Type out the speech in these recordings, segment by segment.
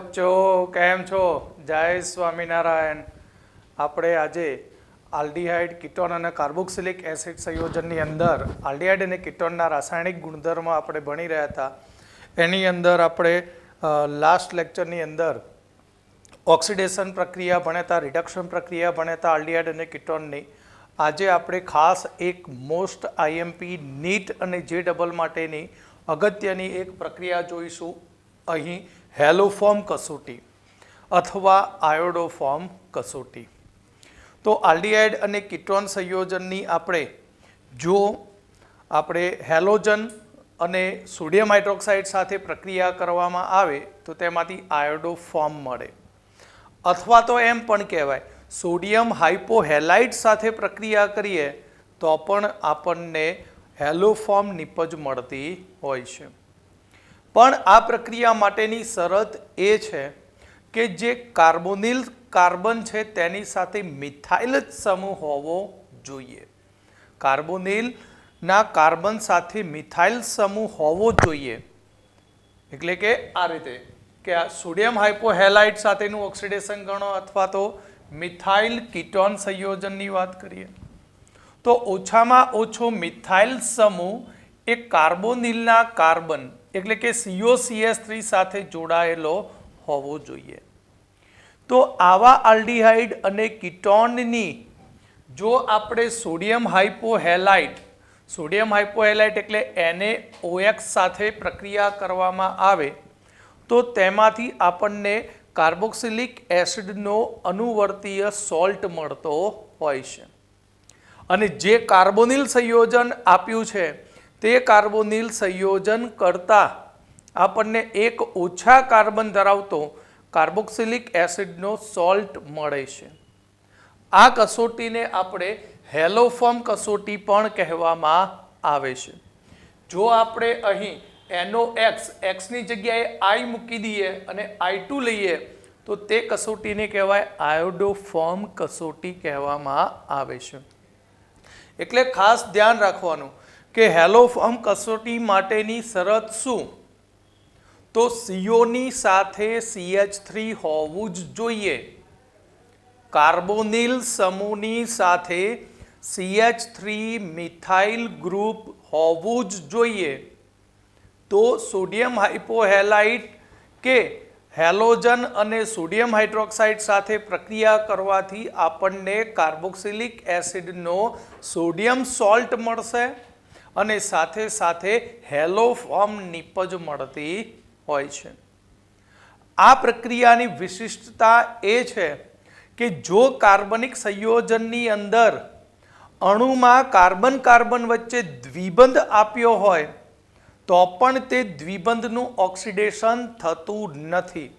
बच्चों केम छो जय स्वामीनारायण। આપણે આજે આલ્ડીહાઇડ કીટોન અને કાર્બોક્સિલિક એસિડ સંયોજનની અંદર આલ્ડીહાઇડ અને કીટોનના રાસાયણિક ગુણધર્મો આપણે ભણી રહ્યા હતા। એની અંદર આપણે લાસ્ટ લેક્ચરની અંદર ઓક્સિડેશન પ્રક્રિયા ભણ્યા હતા, રિડક્શન પ્રક્રિયા ભણ્યા હતા આલ્ડીહાઇડ અને કીટોનની। આજે આપણે ખાસ એક મોસ્ટ આઈએમપી નીટ અને જે ડબલ માટેની અગત્યની એક પ્રક્રિયા જોઈશું। અહીં હેલોફોર્મ કસોટી અથવા આયોડોફોર્મ કસોટી। તો આલ્ડીહાઇડ અને કીટોન સંયોજનની આપણે હેલોજન અને સોડિયમ હાઇડ્રોક્સાઇડ સાથે પ્રક્રિયા કરવામાં આવે તો તેમાંથી આયોડોફોર્મ મળે, અથવા તો એમ પણ કહેવાય સોડિયમ હાઇપોહેલાઇડ સાથે પ્રક્રિયા કરીએ તો પણ આપણને હેલોફોર્મ નિપજ મળતી હોય છે। પણ આ પ્રક્રિયા માટેની શરત એ છે કે જે કાર્બોનિલ કાર્બન છે તેની સાથે મિથાઇલ સમૂહ હોવો જોઈએ। કાર્બોનિલના કાર્બન સાથે મિથાઇલ સમૂહ હોવો જોઈએ, એટલે કે આ રીતે કે આ સોડિયમ હાઇપોહેલાઇડ સાથેનું ઓક્સિડેશન ગણો અથવા તો મિથાઇલ કીટોન સંયોજનની વાત કરીએ તો ઓછામાં ઓછો મિથાઇલ સમૂહ એ કાર્બોનિલના કાર્બન એટલે કે COCH3 સાથે જોડાયેલો હોવો જોઈએ। તો આવા આલ્ડીહાઇડ અને કીટોનની જો આપણે સોડિયમ હાઇપોહેલાઇડ એટલે NaOH સાથે પ્રક્રિયા કરવામાં આવે તો તેમાંથી આપણને કાર્બોક્સિલિક એસિડનો અનુવર્તીય સોલ્ટ મળતો હોય છે। અને જે કાર્બોનિલ સંયોજન આપ્યું છે તે કાર્બોનિલ સંયોજન કરતાં આપણને એક ઓછા કાર્બન ધરાવતો કાર્બોક્સિલિક એસિડનો સોલ્ટ મળે છે। આ કસોટીને આપણે હેલોફોર્મ કસોટી પણ કહેવામાં આવે છે। જો આપણે અહીં NOx ની જગ્યાએ I મૂકી દઈએ અને I2 લઈએ તો તે કસોટીને કહેવાય આયોડોફોર્મ કસોટી કહેવામાં આવે છે। એટલે ખાસ ધ્યાન રાખવાનું કે હેલોફોર્મ કસોટી માટેની શરત શું? તો CO સાથે CH3 હોવું જ જોઈએ, કાર્બોનિલ સમૂહની સાથે CH3 મિથાઇલ ગ્રુપ હોવું જ જોઈએ। તો સોડિયમ હાઇપોહેલાઇડ કે હેલોજન અને સોડિયમ હાઇડ્રોક્સાઇડ સાથે પ્રક્રિયા કરવાથી આપણને કાર્બોક્સિલિક એસિડનો સોડિયમ સોલ્ટ મળશે અને સાથે સાથે હેલોફોર્મ નિપજ મળતી હોય છે। આ પ્રક્રિયાની વિશિષ્ટતા એ છે કે જો કાર્બનિક સંયોજનની અંદર અણુમાં કાર્બન કાર્બન વચ્ચે દ્વિબંધ આપ્યો હોય તો પણ તે દ્વિબંધનું ઓક્સિડેશન થતું નથી।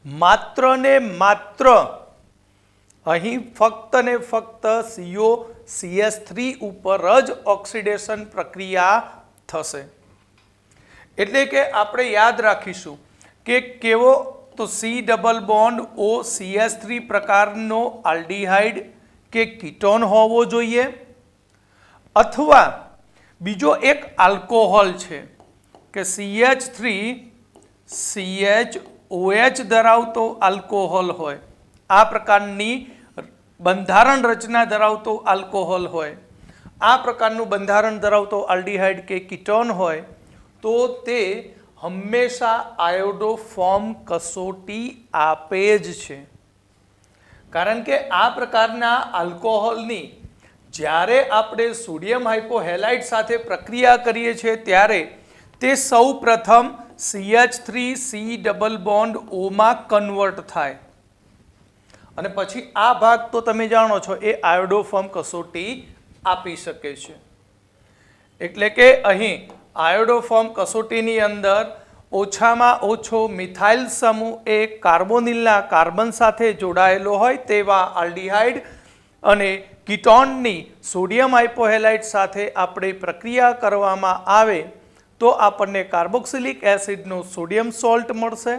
માત્ર ને માત્ર અહીં ફક્ત ને ફક્ત COCH3 ઉપર જ ઓક્સિડેશન પ્રક્રિયા થશે। એટલે કે આપણે યાદ રાખીશું કે કેવો તો C ડબલ બોન્ડ OCH3 પ્રકારનો આલ્ડીહાઇડ કે કીટોન હોવો જોઈએ, અથવા બીજો એક આલ્કોહોલ છે કે CH3CHOH ધરાવતો આલ્કોહોલ હોય, આ પ્રકારની બંધારણ રચના ધરાવતો આલ્કોહોલ હોય, આ પ્રકારનું બંધારણ ધરાવતો આલ્ડીહાઇડ કે કીટોન હોય તો તે હંમેશા આયોડોફોર્મ કસોટી આપે જ છે। કારણ કે આ પ્રકારના આલ્કોહોલની જ્યારે આપણે સોડિયમ હાઇપોહેલાઇડ સાથે પ્રક્રિયા કરીએ છીએ ત્યારે તે સૌ પ્રથમ CH3C ડબલ બોન્ડ Oમાં કન્વર્ટ થાય અને પછી આ ભાગ તો તમે જાણો છો એ આયોડોફોર્મ કસોટી આપી શકે છે। એટલે કે અહીં આયોડોફોર્મ કસોટીની અંદર ઓછામાં ઓછો મિથાઇલ સમૂહ એ કાર્બોનિલના કાર્બન સાથે જોડાયેલો હોય તેવા આલ્ડીહાઇડ અને કીટોનની સોડિયમ હાઇપોહેલાઇડ સાથે આપણે પ્રક્રિયા કરવામાં આવે તો આપણને કાર્બોક્સિલિક એસિડનો સોડિયમ સોલ્ટ મળશે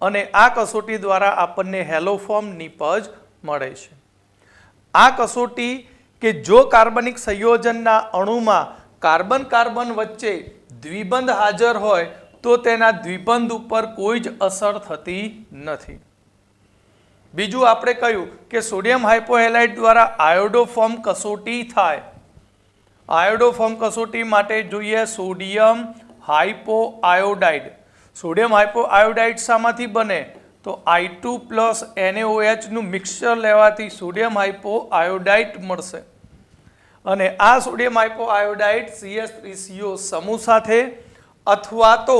અને આ કસોટી દ્વારા આપણને હેલોફોર્મ નિપજ મળે છે। આ કસોટી કે જો કાર્બનિક સંયોજનના અણુમાં કાર્બન કાર્બન વચ્ચે દ્વિબંધ હાજર હોય તો તેના દ્વિબંધ ઉપર કોઈ જ અસર થતી નથી. બીજું આપણે કહ્યું કે સોડિયમ હાઇપોહેલાઇડ દ્વારા આયોડોફોર્મ કસોટી થાય. આયોડોફોર્મ કસોટી માટે જોઈએ સોડિયમ હાઇપોઆયોડાઇડ. સોડિયમ હાઇપોઆયોડાઇડ શામાંથી બને? તો I2+ NaOH નું મિક્સચર લેવાથી સોડિયમ હાઇપોઆયોડાઇડ મળશે. અને આ સોડિયમ હાઇપોઆયોડાઇડ CH3CO સમૂહ સાથે અથવા તો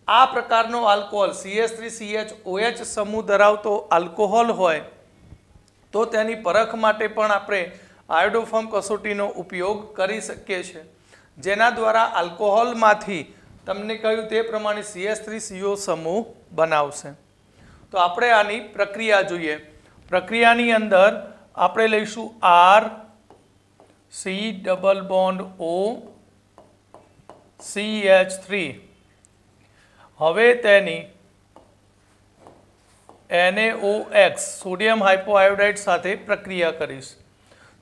આ પ્રકારનો આલ્કોહોલ CH3CHOH સમૂહ ધરાવતો આલ્કોહોલ હોય તો તેની પરખ માટે પણ આપણે આયોડોફોર્મ કસોટીનો ઉપયોગ કરી શકીએ છીએ, જેના દ્વારા આલ્કોહોલમાંથી તમને કહ્યું તે પ્રમાણે CH3CO સમૂહ બનાવશે. તો આપણે આની પ્રક્રિયા જોઈએ. પ્રક્રિયાની અંદર આપણે લઈશું R(C)O CH3. હવે તેની NaOX સોડિયમ હાઇપોઆયોડાઇડ સાથે પ્રક્રિયા કરીશ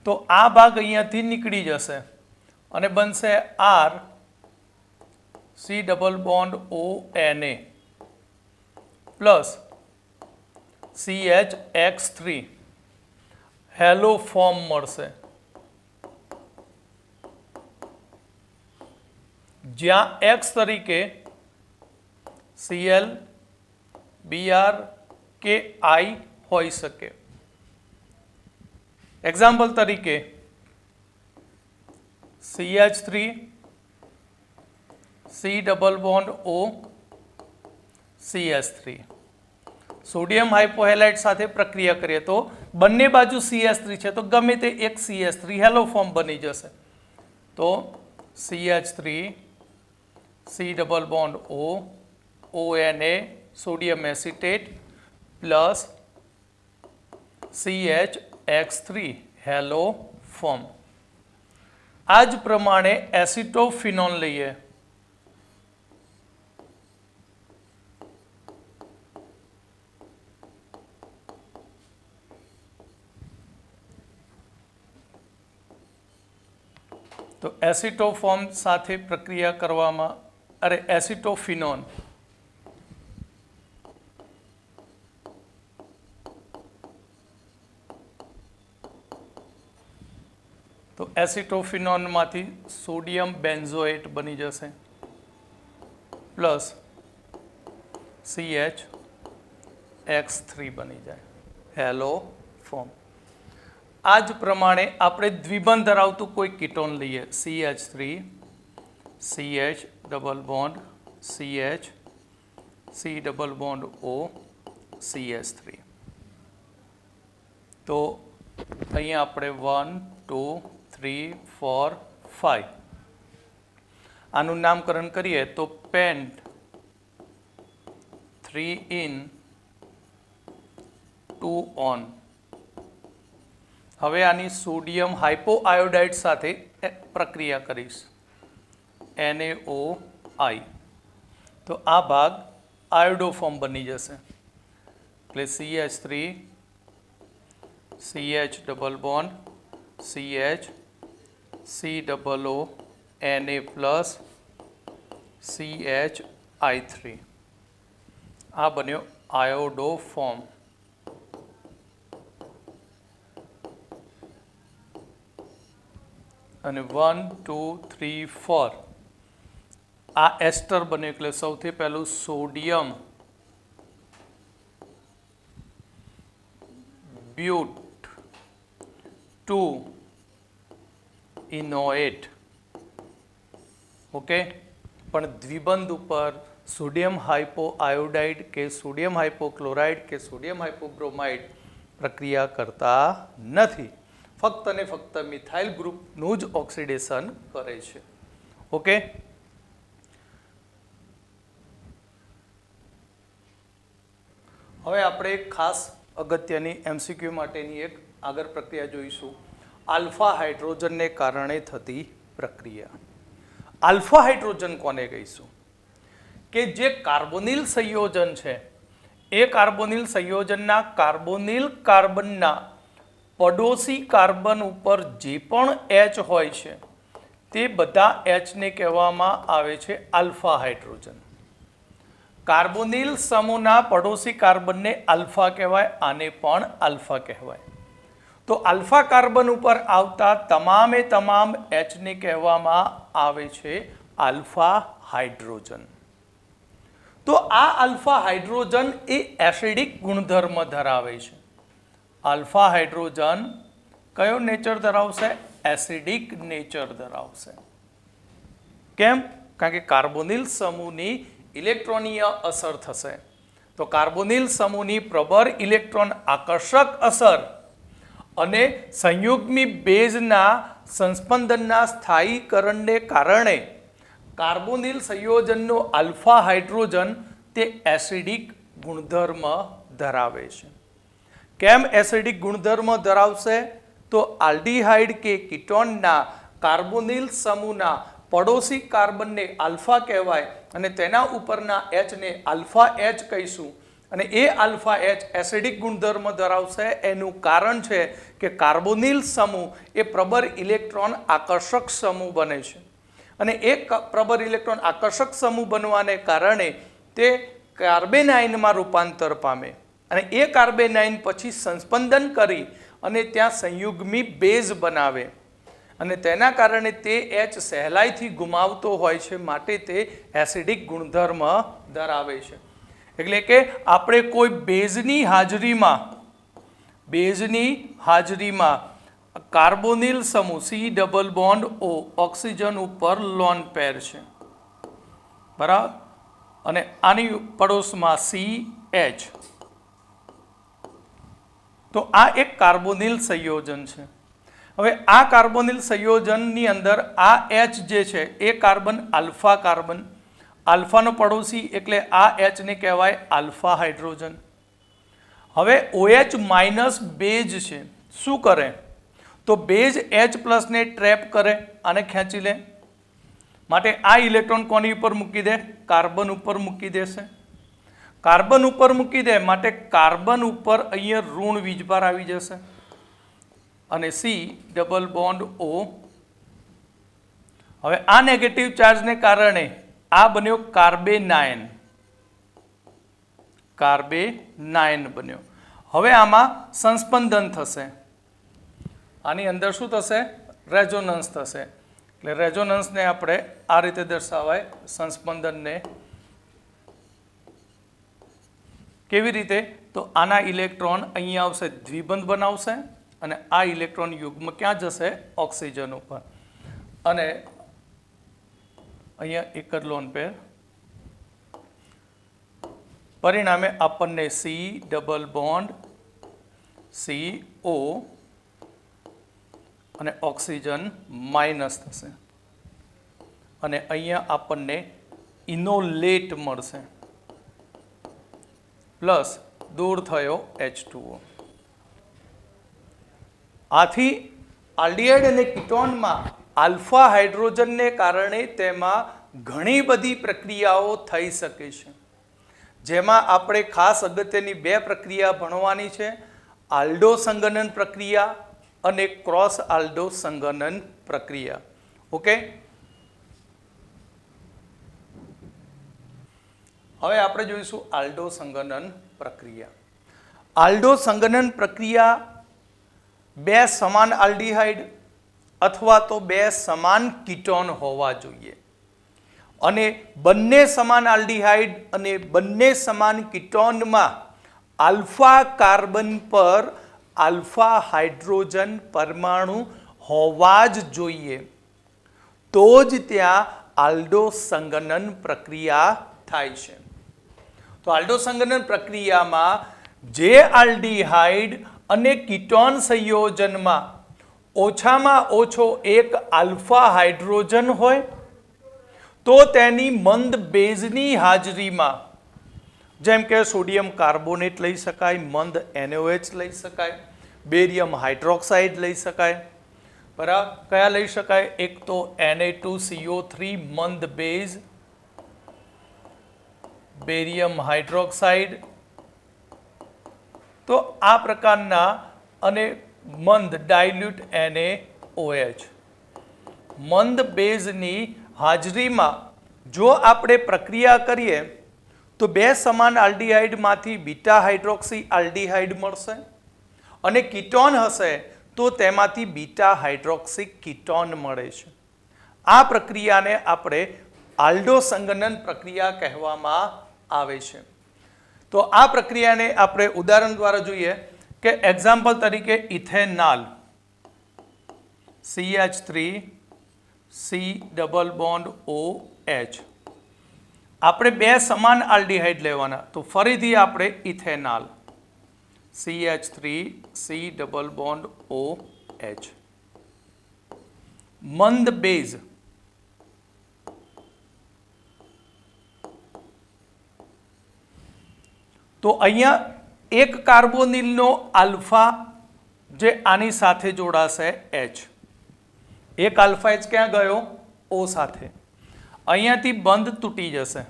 તો આ ભાગ અહીંયાથી નીકળી જશે અને બનશે R(C)O Na CHX3 hello form મળશે, જ્યાં X તરીકે Cl Br કે I હોઈ શકે. એક્ઝામ્પલ તરીકે CH3 C∪O CH3. સોડિયમ હાઇપોહેલાઇડ સાથે પ્રક્રિયા કરીએ તો બંને બાજુ CH3 છે તો ગમે તે એક CH3 હેલો ફોર્મ બની જશે. તો CH3 C∪O ONA sodium acetate plus CHX3 hello form. આ જ પ્રમાણે એસિટોફિનોન લઈએ. તો એસિટોફોર્મ સાથે પ્રક્રિયા કરવામાં એસિટોફિનોન તો એસિટોફિનોનમાંથી સોડિયમ બેન્ઝોએટ બની જશે પ્લસ CHX3 બની જાય હેલો ફોર્મ. આ જ પ્રમાણે આપણે દ્વિબંધ ધરાવતું કોઈ કીટોન લઈએ CH3 CH double bond CH C∪O CH3. તો અહીંયા આપણે 1 2 3 4 5 આનું નામકરણ કરીએ તો પેન્ટ 3 in 2 on. હવે આની સોડિયમ હાઇપોઆયોડાઇડ સાથે પ્રક્રિયા કરીશ NaOI તો આ ભાગ આયોડોફોર્મ બની જશે એટલે CH3 CH double bond CH C∪O Na plus CHI3 આ બન્યો આયોડોફોર્મ. અને 1 2 3 4 આ એસ્ટર બને એટલે સૌથી પહેલું સોડિયમ બ્યુટ 2 ઇનોએટ. ઓકે, પણ દ્વિબંધ ઉપર સોડિયમ હાઇપોઆયોડાઇડ કે સોડિયમ હાઇપોક્લોરાઇડ કે સોડિયમ હાઇપોબ્રોમાઇડ પ્રક્રિયા કરતા નથી, ફક્ત અને ફક્ત મિથાઇલ ગ્રુપનું જ ઓક્સિડેશન કરે છે. ઓકે, હવે આપણે ખાસ અગત્યની MCQ માટેની એક આગળ પ્રક્રિયા જોઈશું, આલ્ફા હાઇડ્રોજનને કારણે થતી પ્રક્રિયા. આલ્ફા હાઇડ્રોજન કોને કહીશું? કે જે કાર્બોનિલ સંયોજન છે એ કાર્બોનિલ સંયોજનના કાર્બોનિલ કાર્બનના પડોશી કાર્બન ઉપર જે પણ H હોય છે તે બધા H ને કહેવામાં આવે છે આલ્ફા હાઇડ્રોજન. કાર્બોનિલ સમૂહના પડોશી કાર્બનને આલ્ફા કહેવાય, આને પણ આલ્ફા કહેવાય. તો આલ્ફા કાર્બન ઉપર આવતા તમામે તમામ Hને કહેવામાં આવે છે આલ્ફા હાઇડ્રોજન. તો આ આલ્ફા હાઇડ્રોજન એ એસિડિક ગુણધર્મ ધરાવે છે. આલ્ફા હાઇડ્રોજન કયો નેચર ધરાવશે? એસિડિક નેચર ધરાવશે. કેમ? કારણ કે કાર્બોનિલ સમૂહની ઇલેક્ટ્રોનીય અસર થશે. તો કાર્બોનિલ સમૂહની પ્રબળ ઇલેક્ટ્રોન આકર્ષક અસર અને સંયુગ્મી બેઝના સંસ્પંદનના સ્થાયીકરણને કારણે કાર્બોનિલ સંયોજનનો આલ્ફા હાઇડ્રોજન તે એસિડિક ગુણધર્મ ધરાવે છે. કેમ એસિડિક ગુણધર્મ ધરાવશે? તો આલ્ડીહાઇડ કે કીટોનના કાર્બોનિલ સમૂહના પડોશી કાર્બનને આલ્ફા કહેવાય અને તેના ઉપરના Hને આલ્ફા H કહીશું. અને એ આલ્ફા H એસિડિક ગુણધર્મ ધરાવશે. એનું કારણ છે કે કાર્બોનિલ સમૂહ એ પ્રબળ ઇલેક્ટ્રોન આકર્ષક સમૂહ બને છે અને એ પ્રબળ ઇલેક્ટ્રોન આકર્ષક સમૂહ બનવાને કારણે તે કાર્બેનાઇનમાં રૂપાંતર પામે અને એ કાર્બેનાઇન પછી સંસ્પંદન કરી અને ત્યાં સંયુગ્મી બેઝ બનાવે અને તેના કારણે તે H સહેલાઈથી ગુમાવતો હોય છે, માટે તે એસિડિક ગુણધર્મ ધરાવે છે. એટલે કે આપણે કોઈ બેઝની હાજરીમાં કાર્બોનિલ સમૂહ C double bond O oxygen ઉપર લોન પેર છે, બરાબર, અને આની પડોશમાં CH. તો આ એક કાર્બોનિલ સંયોજન છે. હવે આ કાર્બોનિલ સંયોજનની અંદર આ H જે છે એ કાર્બન આલ્ફા કાર્બન, આલ્ફાનો પડોશી એટલે આ Hને કહેવાય આલ્ફા હાઇડ્રોજન. હવે OH માઇનસ બેઝ છે, શું કરે? તો બેઝ H+ ને ટ્રેપ કરે, આને ખેંચી લે, માટે આ ઇલેક્ટ્રોન કોની ઉપર મૂકી દે? કાર્બન ઉપર મૂકી દેશે. કાર્બન ઉપર મૂકી દે માટે કાર્બન ઉપર અહીંયા ઋણ વીજભાર આવી જશે અને C ડબલ બોન્ડ O. હવે આ નેગેટિવ ચાર્જને કારણે આ બન્યો કાર્બેનાઇન બન્યો. હવે આમાં સંસ્પંદન થશે, આની અંદર શું થશે? રેઝોનન્સ થશે. એટલે રેઝોનન્સને આપણે આ રીતે દર્શાવાય, સંસ્પંદનને. કેવી રીતે? તો આના ઇલેક્ટ્રોન અહીંયા આવશે, દ્વિબંધ બનાવશે અને આ ઇલેક્ટ્રોન યુગ્મ ક્યાં જશે? ઓક્સિજન ઉપર, અને અહીંયા એક જ લોન પેર. પરિણામે આપણને C ડબલ બોન્ડ CO અને ઓક્સિજન માઇનસ થશે અને અહીંયા આપણને ઇનોલેટ મળશે, પ્લસ દૂર થયો H2O. આથી આલ્ડીહાઇડ અને કીટોનમાં આલ્ફા હાઇડ્રોજનને કારણે તેમાં ઘણી બધી પ્રક્રિયાઓ થઈ શકે છે, જેમાં આપણે ખાસ અગત્યની બે પ્રક્રિયા ભણવાની છે: આલ્ડો સંગનન પ્રક્રિયા અને ક્રોસ આલ્ડો સંગનન પ્રક્રિયા. ઓકે, હવે આપણે જોઈશું આલ્ડો સંગનન પ્રક્રિયા. આલ્ડો સંગનન પ્રક્રિયા બે સમાન આલ્ડીહાઇડ અથવા તો બે સમાન કીટોન હોવા જોઈએ અને બંને સમાન આલ્ડીહાઇડ અને બંને સમાન કીટોનમાં આલ્ફા કાર્બન પર આલ્ફા હાઇડ્રોજન પરમાણુ હોવા જ જોઈએ, તો જ ત્યાં આલ્ડો સંગનન પ્રક્રિયા થાય છે. તો આલ્ડો સંગનન પ્રક્રિયામાં જે આલ્ડીહાઇડ અને કીટોન સંયોજનમાં ઓછામાં ઓછો એક આલ્ફા હાઇડ્રોજન હોય તો તેની મંદ બેઝની હાજરીમાં, જેમ કે સોડિયમ કાર્બોનેટ લઈ શકાય, મંદ NaOH લઈ શકાય, બેરિયમ હાઇડ્રોક્સાઇડ લઈ શકાય, બરાબર. કયા લઈ શકાય? એક તો Na2CO3 મંદ બેઝ, બેરિયમ હાઇડ્રોક્સાઇડ. તો આ પ્રકારના, અને મંદ ડાયલ્યુટ NaOH. મંદ બેઝની હાજરીમાં જો આપણે પ્રક્રિયા કરીએ તો બે સમાન આલ્ડીહાઇડમાંથી બીટા હાઇડ્રોક્સી આલ્ડીહાઇડ મળશે અને કીટોન હશે તો તેમાંથી બીટા હાઇડ્રોક્સી કીટોન મળે છે. આ પ્રક્રિયાને આપણે આલ્ડો સંગનન પ્રક્રિયા કહેવામાં આવે છે. તો આ પ્રક્રિયાને આપણે ઉદાહરણ દ્વારા જોઈએ કે એક્ઝામ્પલ તરીકે ethanol CH3 C double bond OH. આપણે બે સમાન આલ્ડીહાઇડ લેવાના, તો ફરીથી આપણે ethanol CH3 C double bond OH. મંદ બેઝ તો અહીંયા એક કાર્બોનિલનો આલ્ફા જે આની સાથે જોડાશે H, એક આલ્ફા H ક્યાં ગયો? O સાથે. અહીંયાથી બંધ તૂટી જશે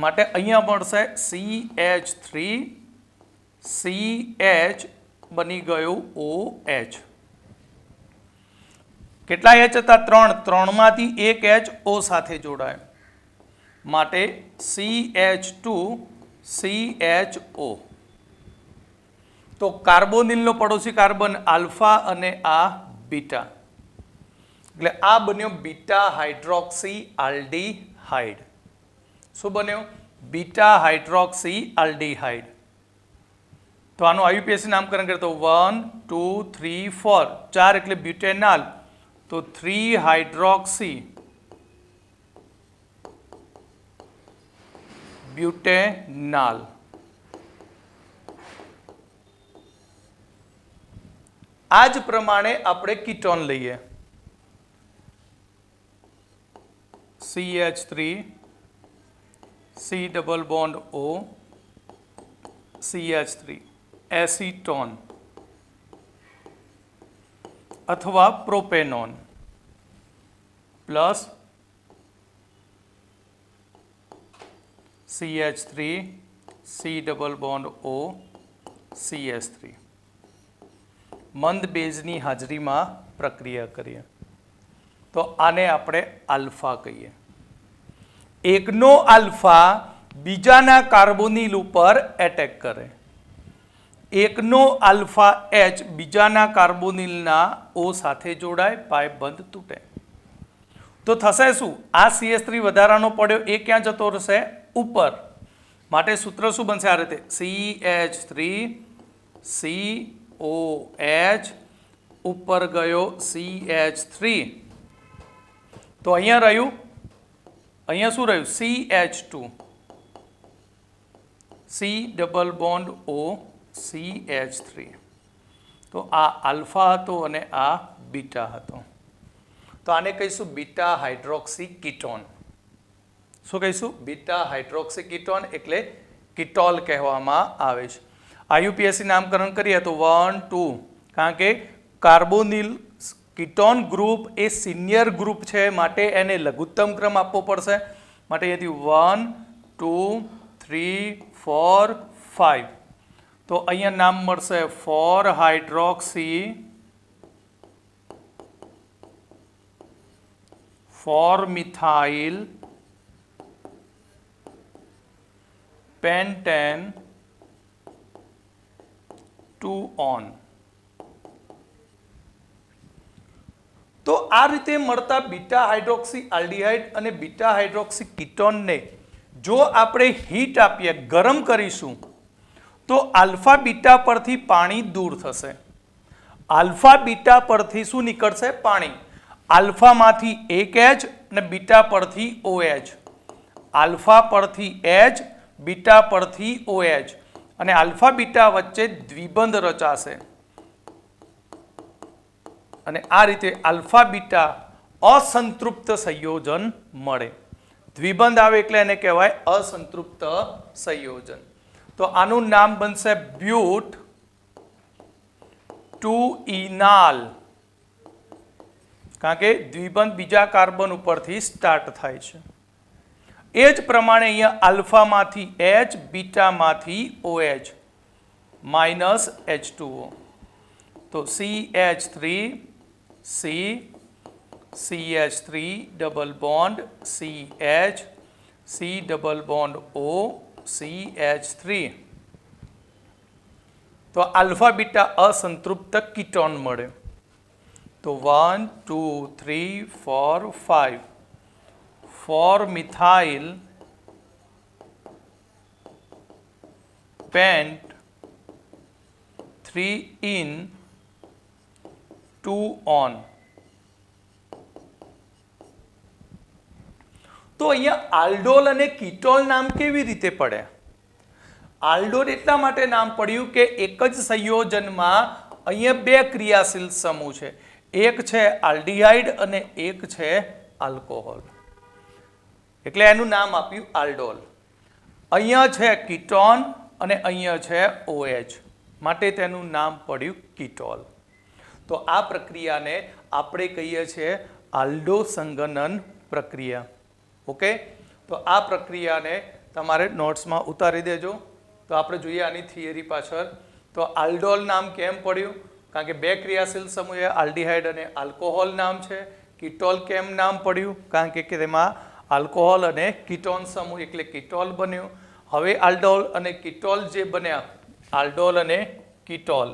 માટે અહીંયા મળશે CH3 CH બની ગયું OH. કેટલા H હતા? 3. 3માંથી એક H O સાથે જોડાય માટે CH2 CHO. તો કાર્બોનિલનો પડોશી કાર્બન આલ્ફા અને આ બીટા, એટલે આ બન્યો બીટા હાઇડ્રોક્સી આલ્ડીહાઇડ. શું બન્યો? Beta hydroxy aldehyde. તો આનું IUPAC નામકરણ કરીએ તો 1 2 3 4, 4 એટલે બ્યુટેનોલ, તો 3 હાઇડ્રોક્સી બ્યુટેનોલ. આ જ પ્રમાણે આપણે કીટોન લઈએ CH3 C double bond O CH3 acetone અથવા propanone plus CH3 C double bond O CH3. મંદ બેઝની હાજરીમાં પ્રક્રિયા કરીએ તો આને આપણે આલ્ફા કહીએ. એકનો આલ્ફા બીજાના કાર્બોનિલ ઉપર એટેક કરે, એકનો આલ્ફા H બીજાના કાર્બોનિલના O સાથે જોડાય, પાઇપ બંધ તૂટે. તો થશે શું? આ CH3 વધારાનો પડ્યો એ ક્યાં જતો રહેશે? ઉપર. માટે સૂત્ર શું બનશે? આ રીતે CH3 COH ઉપર ગયો CH3, તો અહીંયા રહ્યું, અહીંયા શું રહ્યું? CH2 C double bond O CH3. તો આ આલ્ફા હતો અને આ બીટા હતો. તો આને કહીશું બીટા હાઇડ્રોક્સી કીટોન. શું કહીશું? બીટા હાઇડ્રોક્સી કીટોન, એટલે કીટોલ કહેવામાં આવે છે. IUPAC નામકરણ કરીએ તો 1 2, કારણ કે કાર્બોનિલ કીટોન ગ્રુપ એ સિનિયર ગ્રુપ છે માટે એને લઘુત્તમ ક્રમ આપવો પડશે. માટે અહીંયાથી 1 2 3 4 5. તો અહીંયા નામ મળશે 4 હાઇડ્રોક્સી 4 મિથાઇલ પેન્ટેન 2 on. તો આ રીતે મળતા બીટા હાઇડ્રોક્સી આલ્ડીહાઇડ અને બીટા હાઇડ્રોક્સી કીટોનને જો આપણે હીટ આપીએ, ગરમ કરીશું, તો આલ્ફા બીટા પરથી પાણી દૂર થશે. આલ્ફા બીટા પરથી શું નીકળશે? પાણી. આલ્ફામાંથી એક H અને બીટા પરથી OH. આલ્ફા પરથી H, બીટા પરથી OH, અને આલ્ફા બીટા વચ્ચે દ્વિબંધ રચાશે અને આ રીતે આલ્ફા બીટા અસંતૃપ્ત સંયોજન મળે. દ્વિબંધ આવે એટલે એને કહેવાય અસંતૃપ્ત સંયોજન. તો આનું નામ બનશે બ્યુટ 2 ઇનાલ, કારણ કે દ્વિબંધ બીજા કાર્બન ઉપરથી સ્ટાર્ટ થાય છે. એ જ પ્રમાણે અહીંયા આલ્ફામાંથી H, બીટામાંથી OH માઇનસ H2O. તો CH3 C CH3 double bond CH C double bond O CH3 તો આલ્ફા બીટા અસંતૃપ્ત કીટોન મળે. તો 1 2 3 4 5 4 મિથાઇલ pent 3 in 2 on. તો અહીંયા આલ્ડોલ અને કીટોલ નામ કેવી રીતે પડે? આલ્ડોલ એટલા માટે નામ પડ્યું કે એક જ સંયોજનમાં અહીંયા બે ક્રિયાશીલ સમૂહ છે. એક છે આલ્ડીહાઇડ અને એક છે આલ્કોહોલ, એટલે એનું નામ આપ્યું આલ્ડોલ. અહીંયા છે કીટોન અને અહીંયા છે OH, માટે તેનું નામ પડ્યું કીટોલ. તો આ પ્રક્રિયાને આપણે કહીએ છીએ આલ્ડો સંગનન પ્રક્રિયા. ઓકે, તો આ પ્રક્રિયાને તમારે નોટ્સમાં ઉતારી દેજો. તો આપણે જોઈએ આની થિયરી પાછળ. તો આલ્ડોલ નામ કેમ પડ્યું? કારણ કે બે ક્રિયાશીલ સમૂહ આલ્ડીહાઇડ અને આલ્કોહોલ નામ છે. કીટોલ કેમ નામ પડ્યું? કારણ કે તેમાં આલ્કોહોલ અને કીટોન સમૂહ એટલે કીટોલ બન્યું. હવે આલ્ડોલ અને કીટોલ જે બન્યા, આલ્ડોલ અને કીટોલ,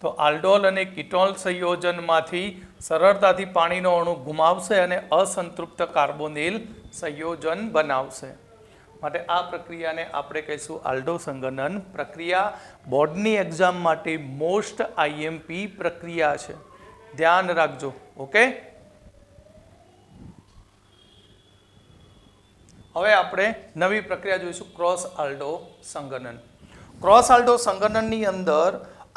તો આલ્ડોલ અને કીટોલ સંયોજનમાંથી સરળતાથી પાણીનો અણુ ગુમાવશે અને અસંતૃપ્ત કાર્બોનિલ સંયોજન બનાવશે. માટે આ પ્રક્રિયાને આપણે કહીશું આલ્ડો સંગનન પ્રક્રિયા. બોર્ડની એક્ઝામ માટે મોસ્ટ IMP પ્રક્રિયા છે, ધ્યાન રાખજો. ઓકે, હવે આપણે નવી પ્રક્રિયા જોઈશું, ક્રોસ આલ્ડો સંગનન. ક્રોસ આલ્ડો સંગનનની અંદર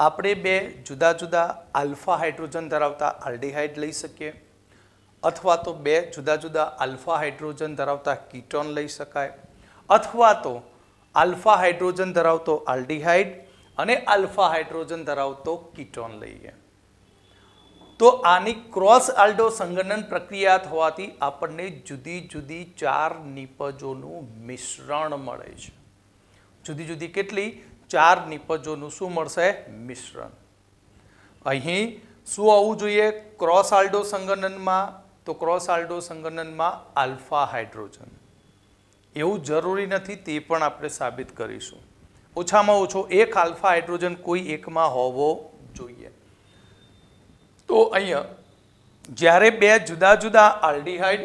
આપણે બે જુદા જુદા આલ્ફા હાઇડ્રોજન ધરાવતા આલ્ડીહાઇડ લઈ શકીએ, અથવા તો બે જુદા જુદા આલ્ફા હાઇડ્રોજન ધરાવતા કીટોન લઈ શકાય, અથવા તો આલ્ફા હાઇડ્રોજન ધરાવતો આલ્ડીહાઇડ અને આલ્ફા હાઇડ્રોજન ધરાવતો કીટોન લઈએ. તો આની ક્રોસ આલ્ડો સંગનન પ્રક્રિયા થવાથી આપણને જુદી જુદી 4 નિપજોનું મિશ્રણ મળે છે. જુદી જુદી કેટલી? 4 નિપજોનું શું મળશે? મિશ્રણ. અહીં શું આવવું જોઈએ ક્રોસ આલ્ડો સંગનનમાં? તો ક્રોસ આલ્ડો સંગનનમાં આલ્ફા હાઇડ્રોજન. એવું જરૂરી નથી, તે પણ આપણે સાબિત કરીશું. ઓછામાં ઓછો એક આલ્ફા હાઇડ્રોજન કોઈ એકમાં હોવો જોઈએ. તો અહીંયા જ્યારે બે જુદા જુદા આલ્ડીહાઇડ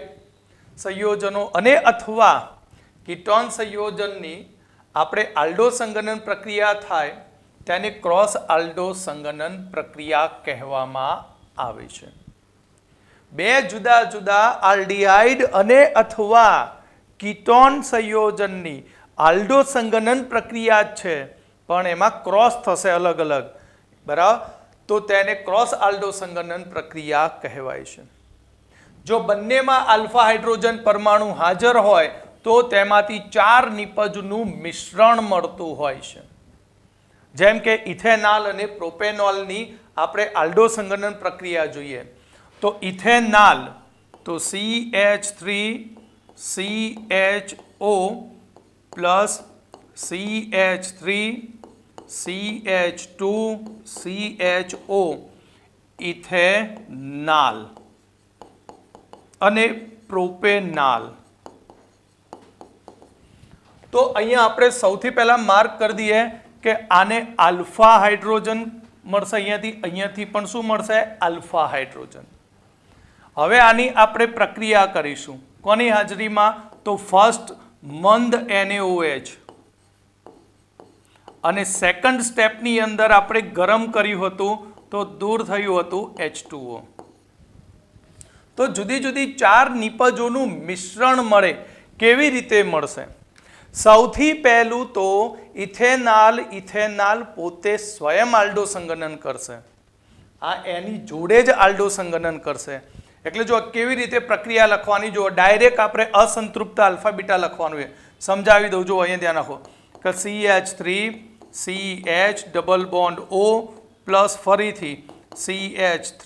સંયોજનો અને અથવા કીટોન સંયોજનની આપણે આલ્ડો સંગનન પ્રક્રિયા થાય તેને ક્રોસ આલ્ડો સંગનન પ્રક્રિયા કહેવામાં આવે છે. બે જુદા જુદા આલ્ડીહાઇડ અને અથવા કીટોન સંયોજનની આલ્ડો સંગનન પ્રક્રિયા છે, પણ એમાં ક્રોસ થશે અલગ અલગ, બરાબર? તો તેને ક્રોસ આલ્ડો સંગનન પ્રક્રિયા કહેવાય છે. જો બંનેમાં આલ્ફા હાઇડ્રોજન પરમાણુ હાજર હોય તો તેમાંથી 4 નિપજનું મિશ્રણ મળતું હોય છે. જેમ કે ઇથેનાલ અને પ્રોપેનોલની આપણે આલ્ડો સંગનન પ્રક્રિયા જોઈએ. તો ઇથેનાલ તો CH3CHO plus CH3 CH2 CHO ઇથેનાલ અને પ્રોપેનાલ. તો અહીંયા આપણે સૌથી પહેલા માર્ક કરી દઈએ કે આને આલ્ફા હાઇડ્રોજન મળશે, અહીંયાથી પણ શું મળશે? Alpha hydrogen. હવે આની આપણે પ્રક્રિયા કરીશું કોની હાજરીમાં? તો ફર્સ્ટ મંદ NaOH અને સેકન્ડ સ્ટેપની અંદર આપણે ગરમ કર્યું હતું તો દૂર થયું હતું H2O. તો જુદી જુદી 4 નિપજોનું મિશ્રણ મળે. કેવી રીતે મળશે? સૌથી પહેલું તો ઇથેનાલ પોતે સ્વયં આલ્ડો સંગનન કરશે. આ એની જોડે જ આલ્ડો સંગનન કરશે. એટલે જો કેવી રીતે પ્રક્રિયા લખવાની, જો ડાયરેક્ટ આપણે અસંતૃપ્ત આલ્ફા બીટા લખવાનું છે. સમજાવી દઉં, જો અહીંયા ધ્યાન રાખો કે CH3 CH double bond O plus ફરીથી CH3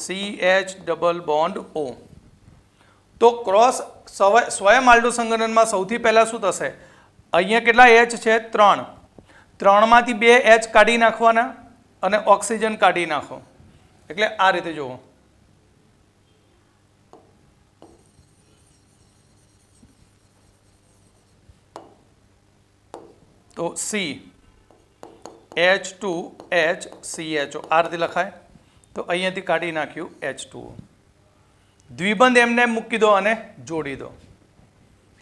CH double bond O. તો ક્રોસ સ્વયં આલ્ડો સંગનનમાં સૌથી પહેલા શું થશે? અહીંયા કેટલા H છે? 3. 3માંથી 2 H કાઢી નાખવાના અને ઓક્સિજન કાઢી નાખો. એટલે આ રીતે જુઓ, તો CH2HCHO આ રીતે લખાય. તો અહીંયાથી કાઢી નાખ્યું H2O. દ્વિબંધ એમને મૂકી દો અને જોડી દો.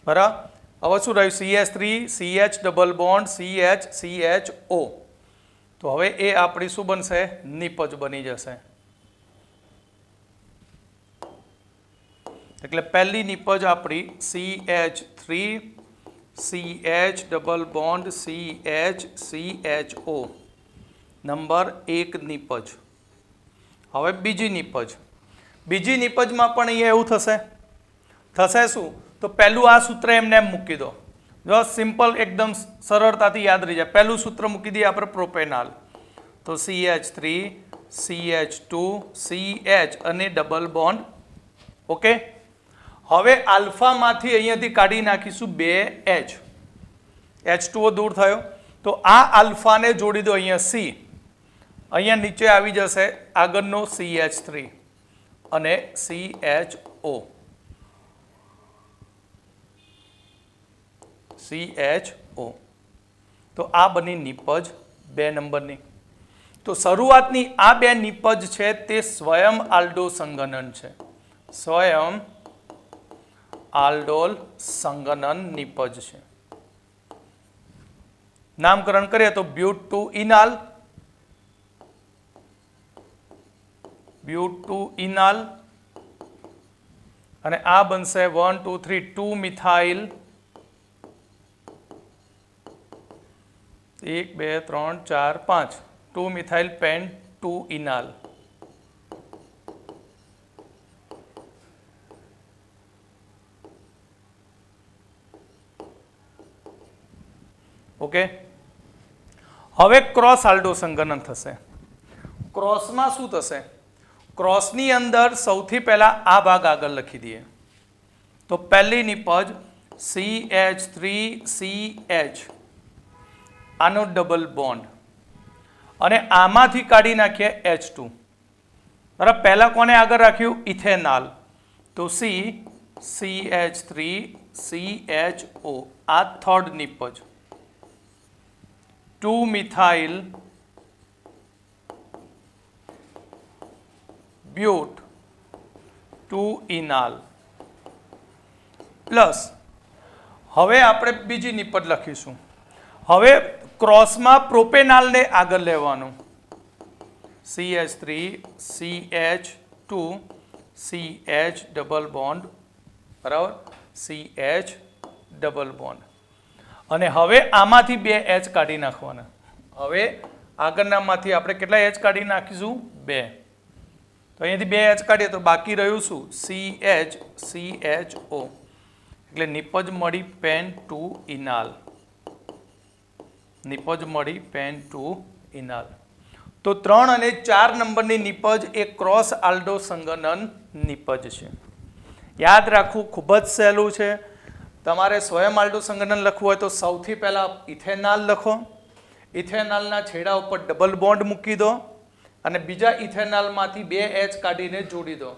બરાબર. હવે શું રહ્યું? CH3 CH double bond CH CHO. તો હવે એ આપણી શું બનશે? નિપજ બની જશે. એટલે પહેલી નિપજ આપણી CH3 CH double bond CH CHO number 1 નિપજ. હવે બીજી નિપજ. બીજી નિપજમાં પણ અહીંયા એવું થશે શું? તો પહેલું આ સૂત્ર એમને એમ મૂકી દો. જો સિમ્પલ એકદમ સરળતાથી યાદ રહી જાય. પહેલું સૂત્ર મૂકી દઈએ આપણે પ્રોપેનાલ. તો CH3 CH2 CH અને ડબલ બોન્ડ. ઓકે. હવે આલ્ફામાંથી અહીંયાથી કાઢી નાખીશું 2H. H2O દૂર થયો. તો આ આલ્ફાને જોડી દો અહીંયા C. અહીંયા નીચે આવી જશે આગળનો CH3 અને CHO. CHO. તો આ બની નિપજ 2 નંબરની. તો શરૂઆતની આ 2 નિપજ છે તે સ્વયં આલ્ડો સંગનન છે. સ્વયં આલ્ડોલ સંગનન નિપજ છે. નામકરણ કરીએ તો બ્યુટ ઇનાલ, અને આ બનશે 1 2 3 2 મિથાઇલ 1 2 3 4 5 2 મિથાઇલ પેન 2 ઇનાલ. ઓકે. હવે ક્રોસ આલ્ડો સંગનન થશે. ક્રોસમાં શું થશે? ક્રોસની અંદર સૌથી પહેલા આ ભાગ આગળ લખી દઈએ. તો પહેલી નિપજ CH3CH આનો ડબલ બોન્ડ અને આમાંથી કાઢી નાખીએ H2. બરાબર. પહેલા કોને આગળ રાખ્યું? ઇથેનાલ. તો CH3CHO આ થર્ડ નિપજ. 2 મિથાઇલ બ્યુટ 2 ઇનાલ પ્લસ. હવે આપણે બીજી નિપજ લખીશું. હવે ક્રોસમાં પ્રોપેનાલને આગળ લેવાનું. CH3 CH2 CH double bond. બરાબર. CH double bond. અને હવે આમાંથી 2H કાઢી નાખવાના. હવે આગળનામાંથી આપણે કેટલા H કાઢી નાખીશું? 2. તો અહીંયાથી 2H કાઢીએ તો બાકી રહ્યું શું? CH CHO. એટલે નિપજ મળી પેન 2 ઇનાલ. નિપજ મળી પેન 2 ઇનાલ. તો 3 અને 4 નંબરની નિપજ એ ક્રોસ આલ્ડો સંગનન નિપજ છે. યાદ રાખવું ખૂબ જ સહેલું છે. તમારે સ્વયં આલ્ડો સંગનન લખવું હોય તો સૌથી પહેલાં ઇથેનાલ લખો. ઇથેનાલના છેડા ઉપર ડબલ બોન્ડ મૂકી દો અને બીજા ઇથેનાલમાંથી 2H કાઢીને જોડી દો.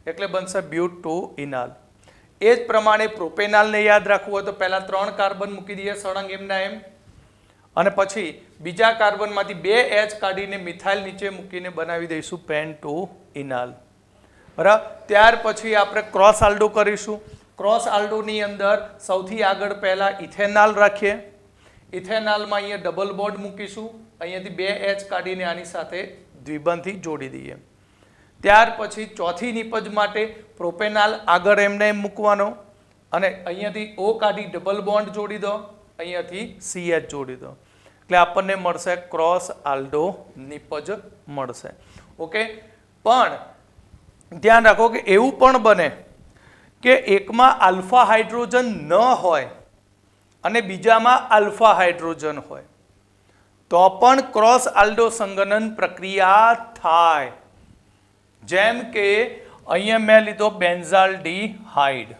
એટલે બનશે બ્યુટ 2 ઇનાલ. એ જ પ્રમાણે પ્રોપેનાલને યાદ રાખવું હોય તો પહેલાં 3 કાર્બન મૂકી દઈએ સળંગ એમના એમ, અને પછી બીજા કાર્બનમાંથી 2H કાઢીને મિથાઇલ નીચે મૂકીને બનાવી દઈશું પેન 2 ઇનાલ. બરાબર. ત્યાર પછી આપણે ક્રોસ આલ્ડો કરીશું. ક્રોસ આલ્ડોની અંદર સૌથી આગળ પહેલાં ઇથેનાલ રાખીએ. ઇથેનાલમાં અહીંયા ડબલ બોન્ડ મૂકીશું. અહીંયાથી 2H કાઢીને આની સાથે દ્વિબંધથી જોડી દઈએ. ત્યાર પછી ચોથી નિપજ માટે પ્રોપેનાલ આગળ એમને એમ મૂકવાનો અને અહીંયાથી O કાઢી ડબલ બોન્ડ જોડી દો. અહીંયાથી CH જોડી દો. એટલે આપણને મળશે ક્રોસ આલ્ડો નિપજ મળશે. ઓકે. પણ ધ્યાન રાખો કે એવું પણ બને કે એકમાં આલ્ફા હાઇડ્રોજન ન હોય અને બીજામાં આલ્ફા હાઇડ્રોજન હોય તો પણ ક્રોસ આલ્ડો સંગનન પ્રક્રિયા થાય. જેમ કે અહીંયા મેં લીધો બેન્ઝાલ્ડીહાઇડ.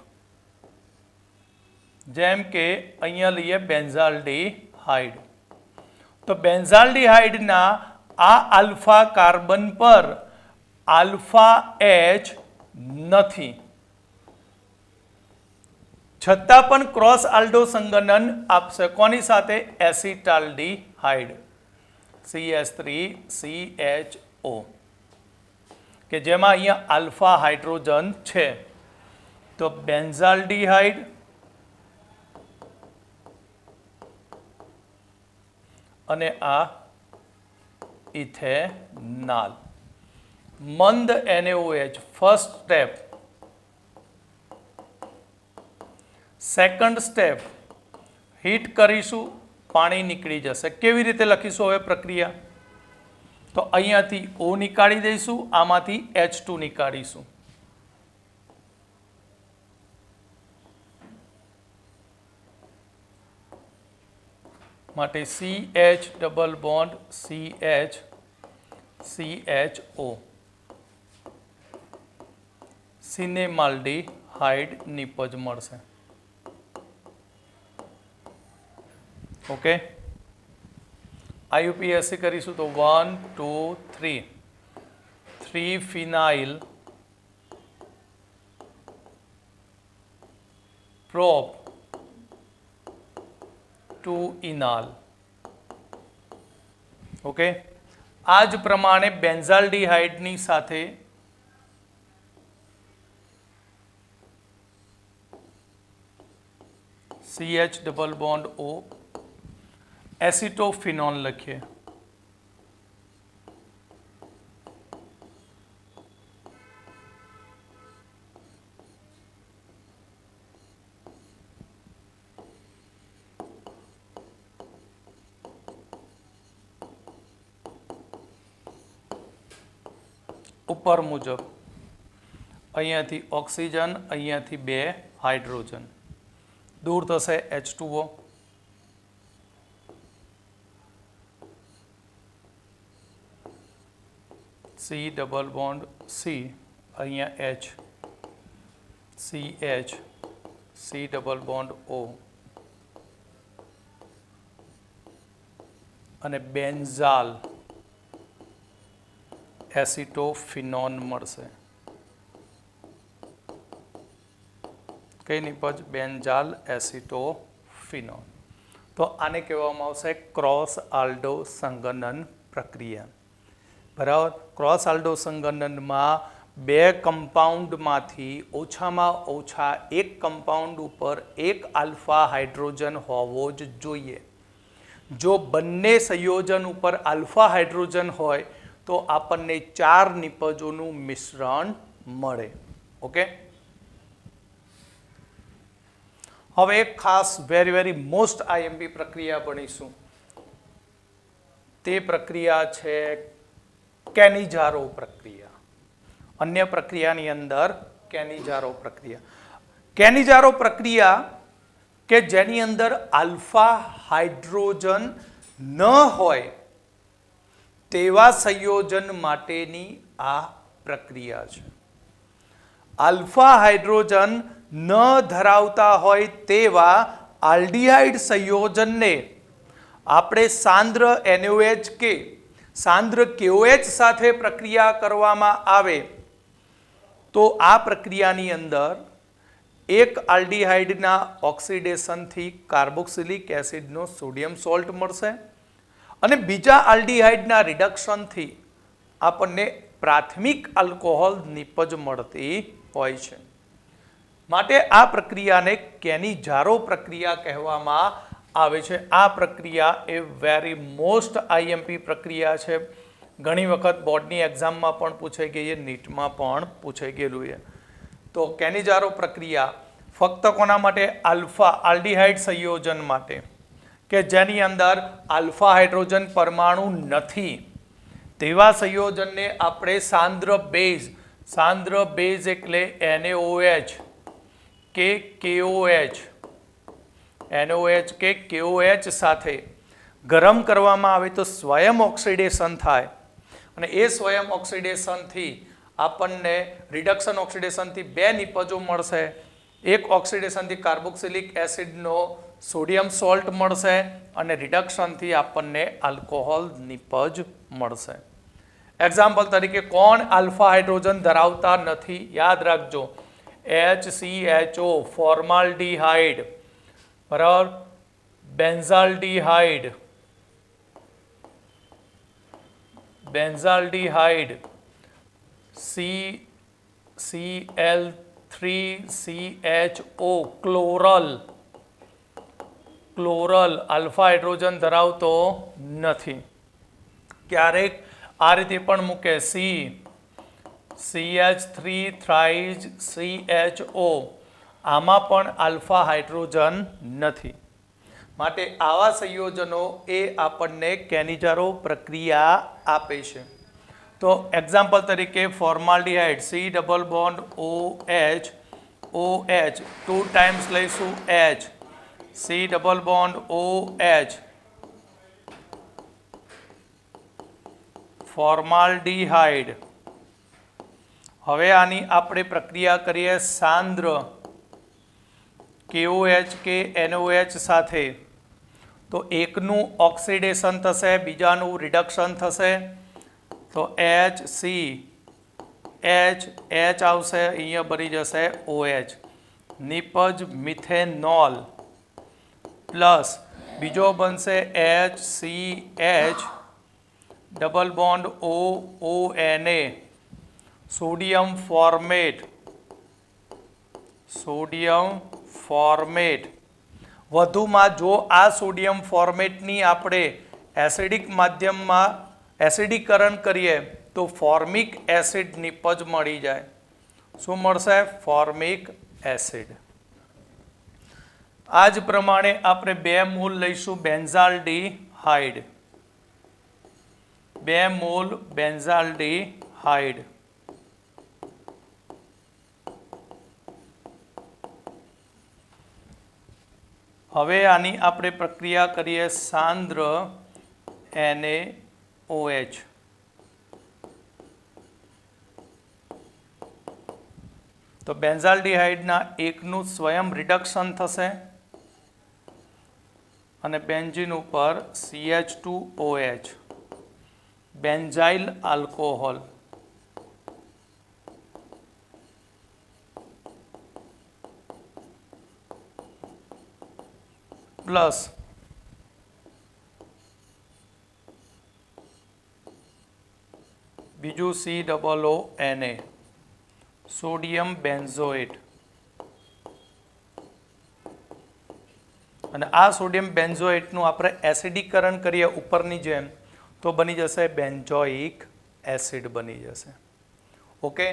જેમ કે અહીંયા લઈએ બેન્ઝાલ્ડીહાઇડ. તો બેન્ઝાલ્ડીહાઇડના આ આલ્ફા કાર્બન પર આલ્ફા H નથી. છતાં પણ ક્રોસ આલ્ડો સંગનન આપશે કોની સાથે? એસિટાલ્ડીહાઇડ CH3CHO કે જેમાં અહીંયા આલ્ફા હાઇડ્રોજન છે. તો બેન્ઝાલ્ડીહાઇડ અને આ ઇથેનાલ. મંદ NaOH first step. Second step heat કરીશું, પાણી નીકળી જશે. કેવી રીતે લખીશું હવે પ્રક્રિયા? તો અહીંયાથી O નીકાળી દઈશું, આમાંથી H2 નીકાળીશું. માટે CH double bond CH CHO સિનેમાલ્ડીહાઇડ નિપજ મળશે. ઓકે, IUPAC કરીશું તો 1 2 3 3 ફિનાઇલ પ્રોપ 2 ઇનાલ. ઓકે, આ જ પ્રમાણે બેન્ઝાલ્ડીહાઇડની સાથે CH ડબલ બોન્ડ O એસિટોફિનોલ લખીએ. ઉપર મુજબ અહીંયાથી ઓક્સિજન, અહીંયાથી 2 હાઇડ્રોજન, દૂર થશે H2O. C double bond C, અહીંયા H CH C double bond O અને બેન્ઝાલ એસિટોફિનોન મળશે. કઈ નિપજ? બેન્ઝાલ એસિટોફિનોન. તો આને કહેવામાં આવશે ક્રોસ આલ્ડો સંગનન પ્રક્રિયા. બરાબર. ક્રોસ આલ્ડો સંગનનમાં 2 કમ્પાઉન્ડમાંથી ઓછામાં ઓછા એક કમ્પાઉન્ડ ઉપર એક આલ્ફા હાઇડ્રોજન હોવો જ જોઈએ. જો બંને સંયોજન ઉપર આલ્ફા હાઇડ્રોજન હોય તો આપણને 4 નિપજોનું મિશ્રણ મળે. ઓકે, હવે એક ખાસ વેરી મોસ્ટ IMP પ્રક્રિયા ભણીશું. તે પ્રક્રિયા છે કેનિજારો પ્રક્રિયા. અન્ય પ્રક્રિયાની અંદર કેનિજારો પ્રક્રિયા. કેનિજારો પ્રક્રિયા કે જેની અંદર આલ્ફા હાઇડ્રોજન ન હોય તેવા સંયોજન માટેની આ પ્રક્રિયા છે. આલ્ફા હાઇડ્રોજન ન ધરાવતા હોય તેવા આલ્ડીહાઇડ સંયોજનને આપણે સાંદ્ર NaOH કે સાંદ્ર KOH સાથે પ્રક્રિયા કરવામાં આવે તો આ પ્રક્રિયાની અંદર એક આલ્ડીહાઇડના ઓક્સિડેશનથી કાર્બોક્સિલિક એસિડનો સોડિયમ સોલ્ટ મળશે અને બીજા આલ્ડીહાઇડના રિડક્શનથી આપણને પ્રાથમિક આલ્કોહોલ નિપજ મળતી હોય છે. માટે આ પ્રક્રિયાને કેનિજારો પ્રક્રિયા કહેવામાં આવે છે. આ પ્રક્રિયા એ વેરી મોસ્ટ IMP પ્રક્રિયા છે. ઘણી વખત બોર્ડની એક્ઝામમાં પણ પૂછાઈ ગઈ છે, નીટમાં પણ પૂછાઈ ગયેલું છે. તો કેનિજારો પ્રક્રિયા ફક્ત કોના માટે? આલ્ફા આલ્ડીહાઇડ સંયોજન માટે કે જેની અંદર આલ્ફા હાઇડ્રોજન પરમાણુ નથી તેવા સંયોજનને આપણે સાંદ્ર બેઝ એટલે NaOH કે KOH NaOH કે KOH સાથે ગરમ કરવામાં આવે તો સ્વયં ઓક્સિડેશન થાય અને એ સ્વયં ઓક્સિડેશનથી આપણને રિડક્શન ઓક્સિડેશનથી 2 નિપજો મળશે. એક ઓક્સિડેશનથી કાર્બોક્સિલિક એસિડનો સોડિયમ સોલ્ટ મળશે અને રિડક્શનથી આપણને આલ્કોહોલ નિપજ મળશે. એક્ઝામ્પલ તરીકે કોણ આલ્ફા હાઇડ્રોજન ધરાવતા નથી? યાદ રાખજો, HCHO ફોર્માલ્ડીહાઇડ બરાબર, બેન્ઝાલ્ડીહાઇડ CCl3CHO ક્લોરલ આલ્ફા હાઇડ્રોજન ધરાવતો નથી. ક્યારેક આ રીતે પણ મૂકે CH3 થ્રાઇઝ CHO, આમાં પણ આલ્ફા હાઇડ્રોજન નથી. માટે આવા સંયોજનો એ આપણને કેનિજારો પ્રક્રિયા આપે છે. તો એક્ઝામ્પલ તરીકે formaldehyde C double bond OH 2 times લઈશું H, C double bond OH formaldehyde. હવે આની આપણે પ્રક્રિયા કરીએ સાંદ્ર KOH કે NOH સાથે, તો એકનું ઓક્સિડેશન થશે, બીજાનું રિડક્શન થશે. તો HC H આવશે, અહીંયા બની જશે OH, નિપજ મિથેનોલ પ્લસ બીજો બનશે HCH double bond ONA sodium format. વધુમાં જો આ સોડિયમ ફોર્મેટની આપણે એસિડિક માધ્યમમાં એસિડીકરણ કરીએ તો ફોર્મિક એસિડ નિપજ મળી જાય. શું મળશે? Formic acid. આ જ પ્રમાણે આપણે 2 મોલ લઈશું બેન્ઝાલ્ડીહાઇડ, 2 મોલ બેન્ઝાલ્ડીહાઇડ. હવે આની આપણે પ્રક્રિયા કરીએ સાંદ્ર NaOH. તો બેન્ઝાલ્ડીહાઇડના એકનું સ્વયં રિડક્શન થશે અને બેન્ઝીન ઉપર CH2OH બેન્ઝાઇલ આલ્કોહોલ પ્લસ બીજું COONA સોડિયમ બેન્ઝોએટ. અને આ સોડિયમ બેન્ઝોએટનું આપણે એસિડીકરણ કરીએ ઉપરની જેમ તો બની જશે બેન્ઝોઇક એસિડ બની જશે. ઓકે,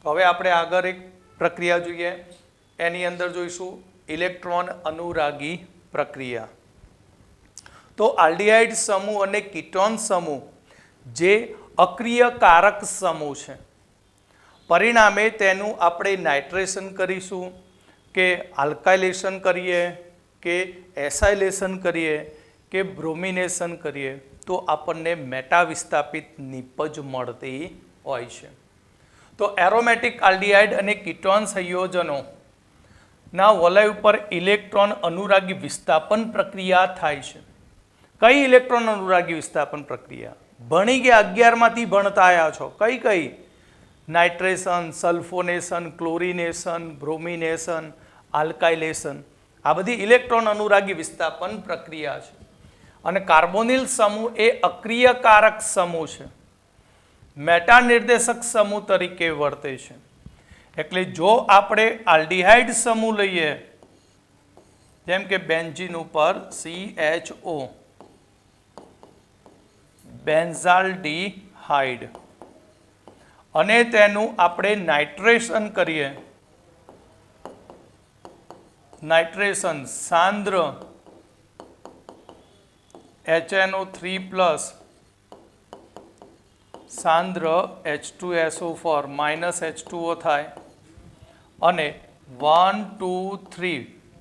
હવે આપણે આગળ એક પ્રક્રિયા જોઈએ. એની અંદર જોઈશું ઇલેક્ટ્રોન અનુરાગી પ્રક્રિયા. તો આલ્ડીહાઇડ સમૂહ અને કીટોન સમૂહ જે અક્રિય કારક સમૂહ છે, પરિણામે તેનું આપણે નાઇટ્રેશન કરીશું કે આલ્કાઇલેશન કરીએ કે એસાઇલેશન કરીએ કે બ્રોમિનેશન કરીએ તો આપણને મેટા વિસ્થાપિત નિપજ મળતી હોય છે. તો એરોમેટિક આલ્ડીહાઇડ અને કીટોન સંયોજનો ના વલય ઉપર ઇલેક્ટ્રોન અનુરાગી વિસ્થાપન પ્રક્રિયા થાય છે. કઈ ઇલેક્ટ્રોન અનુરાગી વિસ્થાપન પ્રક્રિયા? ભણી ગયા 11માંથી ભણતા આવ્યા છો. કઈ? Nitration, સલ્ફોનેશન, chlorination, bromination, alkylation. આ બધી ઇલેક્ટ્રોન અનુરાગી વિસ્થાપન પ્રક્રિયા છે. અને કાર્બોનિલ સમૂહ એ અક્રિય કારક સમૂહ છે, મેટા નિર્દેશક સમૂહ તરીકે વર્તે છે. એટલે જો આપણે આલ્ડીહાઇડ સમૂહ લઈએ જેમ કે બેન્ઝીન ઉપર CHO બેન્ઝાલ્ડીહાઇડ અને તેનું આપણે નાઇટ્રેશન કરીએ, નાઇટ્રેશન સાંદ્ર HNO3+ સાંદ્ર H2SO4 -H2O થાય અને 1 2 3